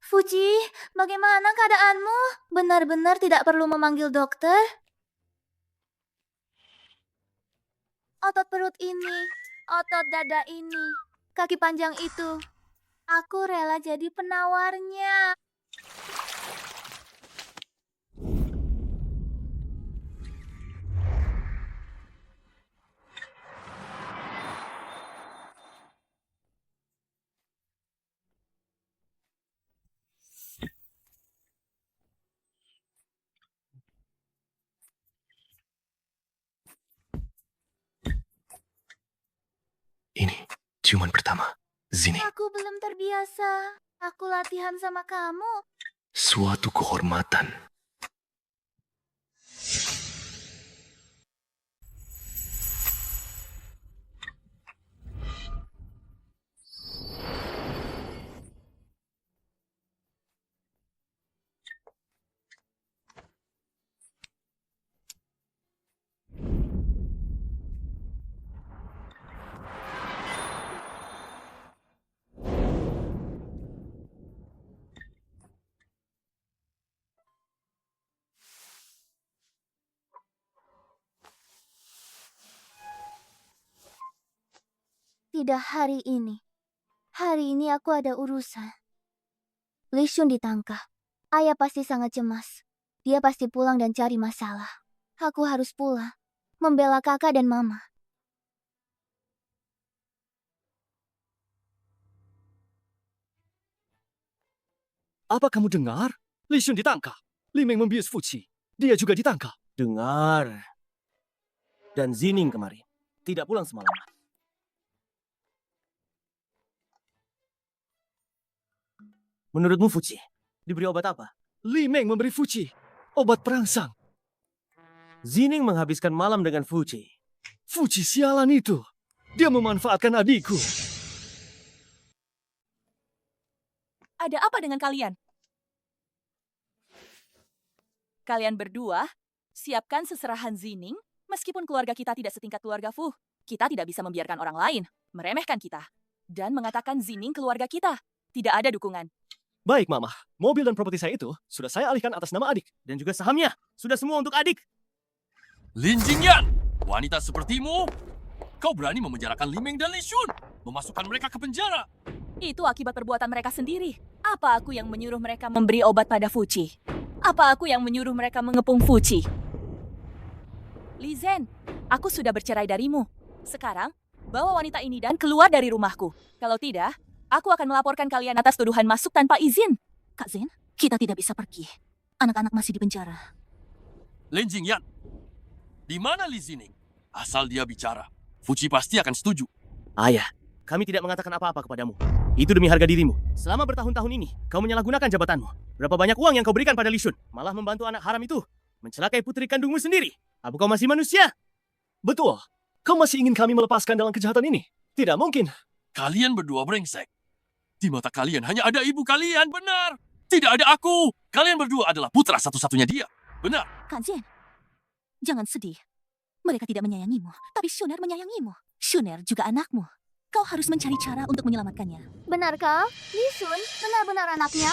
Fuji, bagaimana keadaanmu? Benar-benar tidak perlu memanggil dokter? Otot perut ini Otot dada ini, kaki panjang itu. Aku rela jadi penawarnya. Ini ciuman pertama. Zining, Aku belum terbiasa. Aku latihan sama kamu. suatu kehormatan. Tidak hari ini. Hari ini aku ada urusan. Li Shun ditangkap. Ayah pasti sangat cemas. Dia pasti pulang dan cari masalah. Aku harus pulang. Membela kakak dan mama. Apa kamu dengar? Li Shun ditangkap. Li Meng membius Fuji. Dia juga ditangkap. Dengar. Dan Zining kemarin tidak pulang semalam. Menurutmu Fuji, diberi obat apa? Li Meng memberi Fuji obat perangsang. Zining menghabiskan malam dengan Fuji. Fuji sialan itu. Dia memanfaatkan adikku. Ada apa dengan kalian? Kalian berdua, siapkan seserahan Zining, meskipun keluarga kita tidak setingkat keluarga Fu. Kita tidak bisa membiarkan orang lain meremehkan kita. Dan mengatakan Zining keluarga kita. Tidak ada dukungan. Baik, Mama. Mobil dan properti saya itu sudah saya alihkan atas nama adik. Dan juga sahamnya. Sudah semua untuk adik. Lin Jingyan, wanita sepertimu, kau berani memenjarakan Li Meng dan Li Shun, memasukkan mereka ke penjara. Itu akibat perbuatan mereka sendiri. Apa aku yang menyuruh mereka memberi obat pada Fuji? Apa aku yang menyuruh mereka mengepung Fuji? Li Zhen, aku sudah bercerai darimu. Sekarang, bawa wanita ini dan keluar dari rumahku. Kalau tidak, aku akan melaporkan kalian atas tuduhan masuk tanpa izin. Kak Zen, kita tidak bisa pergi. Anak-anak masih di penjara. Lin Jingyan, di mana Li Zining? Asal dia bicara, Fuji pasti akan setuju. Ayah, kami tidak mengatakan apa-apa kepadamu. Itu demi harga dirimu. Selama bertahun-tahun ini, kau menyalahgunakan jabatanmu. Berapa banyak uang yang kau berikan pada Li Shun? Malah membantu anak haram itu mencelakai putri kandungmu sendiri. Apa kau masih manusia? Betul. Kau masih ingin kami melepaskan dalam kejahatan ini? Tidak mungkin. Kalian berdua brengsek. Di mata kalian hanya ada ibu kalian, benar. Tidak ada aku. Kalian berdua adalah putra satu-satunya dia. Benar. Kak Zen, jangan sedih. Mereka tidak menyayangimu, tapi Shuner menyayangimu. Shuner juga anakmu. Kau harus mencari cara untuk menyelamatkannya. Benarkah? Li Shun benar-benar anaknya?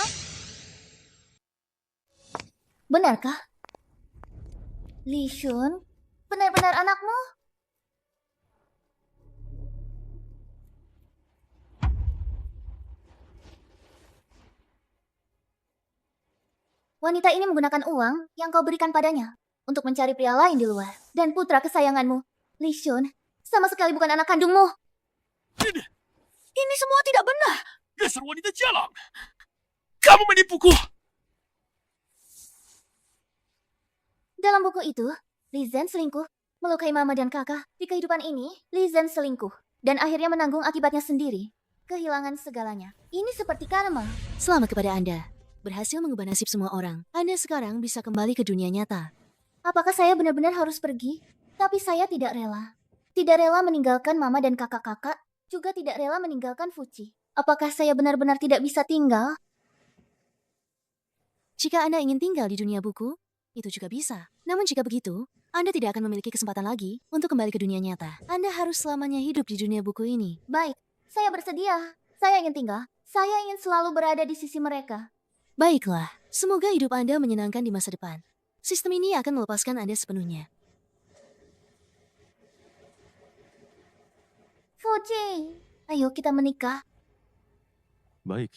Benarkah? Li Shun benar-benar anakmu? Wanita ini menggunakan uang yang kau berikan padanya untuk mencari pria lain di luar. Dan putra kesayanganmu, Li Shun, sama sekali bukan anak kandungmu. Ini semua tidak benar. Dasar wanita jalang. Kamu menipuku. Dalam buku itu, Li Zhen selingkuh, melukai mama dan kakak. Di kehidupan ini, Li Zhen selingkuh, dan akhirnya menanggung akibatnya sendiri. Kehilangan segalanya. Ini seperti karma. Selamat kepada Anda. Berhasil mengubah nasib semua orang. Anda sekarang bisa kembali ke dunia nyata. Apakah saya benar-benar harus pergi? Tapi saya tidak rela. Tidak rela meninggalkan mama dan kakak-kakak, juga tidak rela meninggalkan Fuji. Apakah saya benar-benar tidak bisa tinggal? Jika Anda ingin tinggal di dunia buku, itu juga bisa. Namun jika begitu, Anda tidak akan memiliki kesempatan lagi untuk kembali ke dunia nyata. Anda harus selamanya hidup di dunia buku ini. Baik, saya bersedia. Saya ingin tinggal. Saya ingin selalu berada di sisi mereka. Baiklah, semoga hidup Anda menyenangkan di masa depan. Sistem ini akan melepaskan Anda sepenuhnya. Fuji, ayo kita menikah. Baik.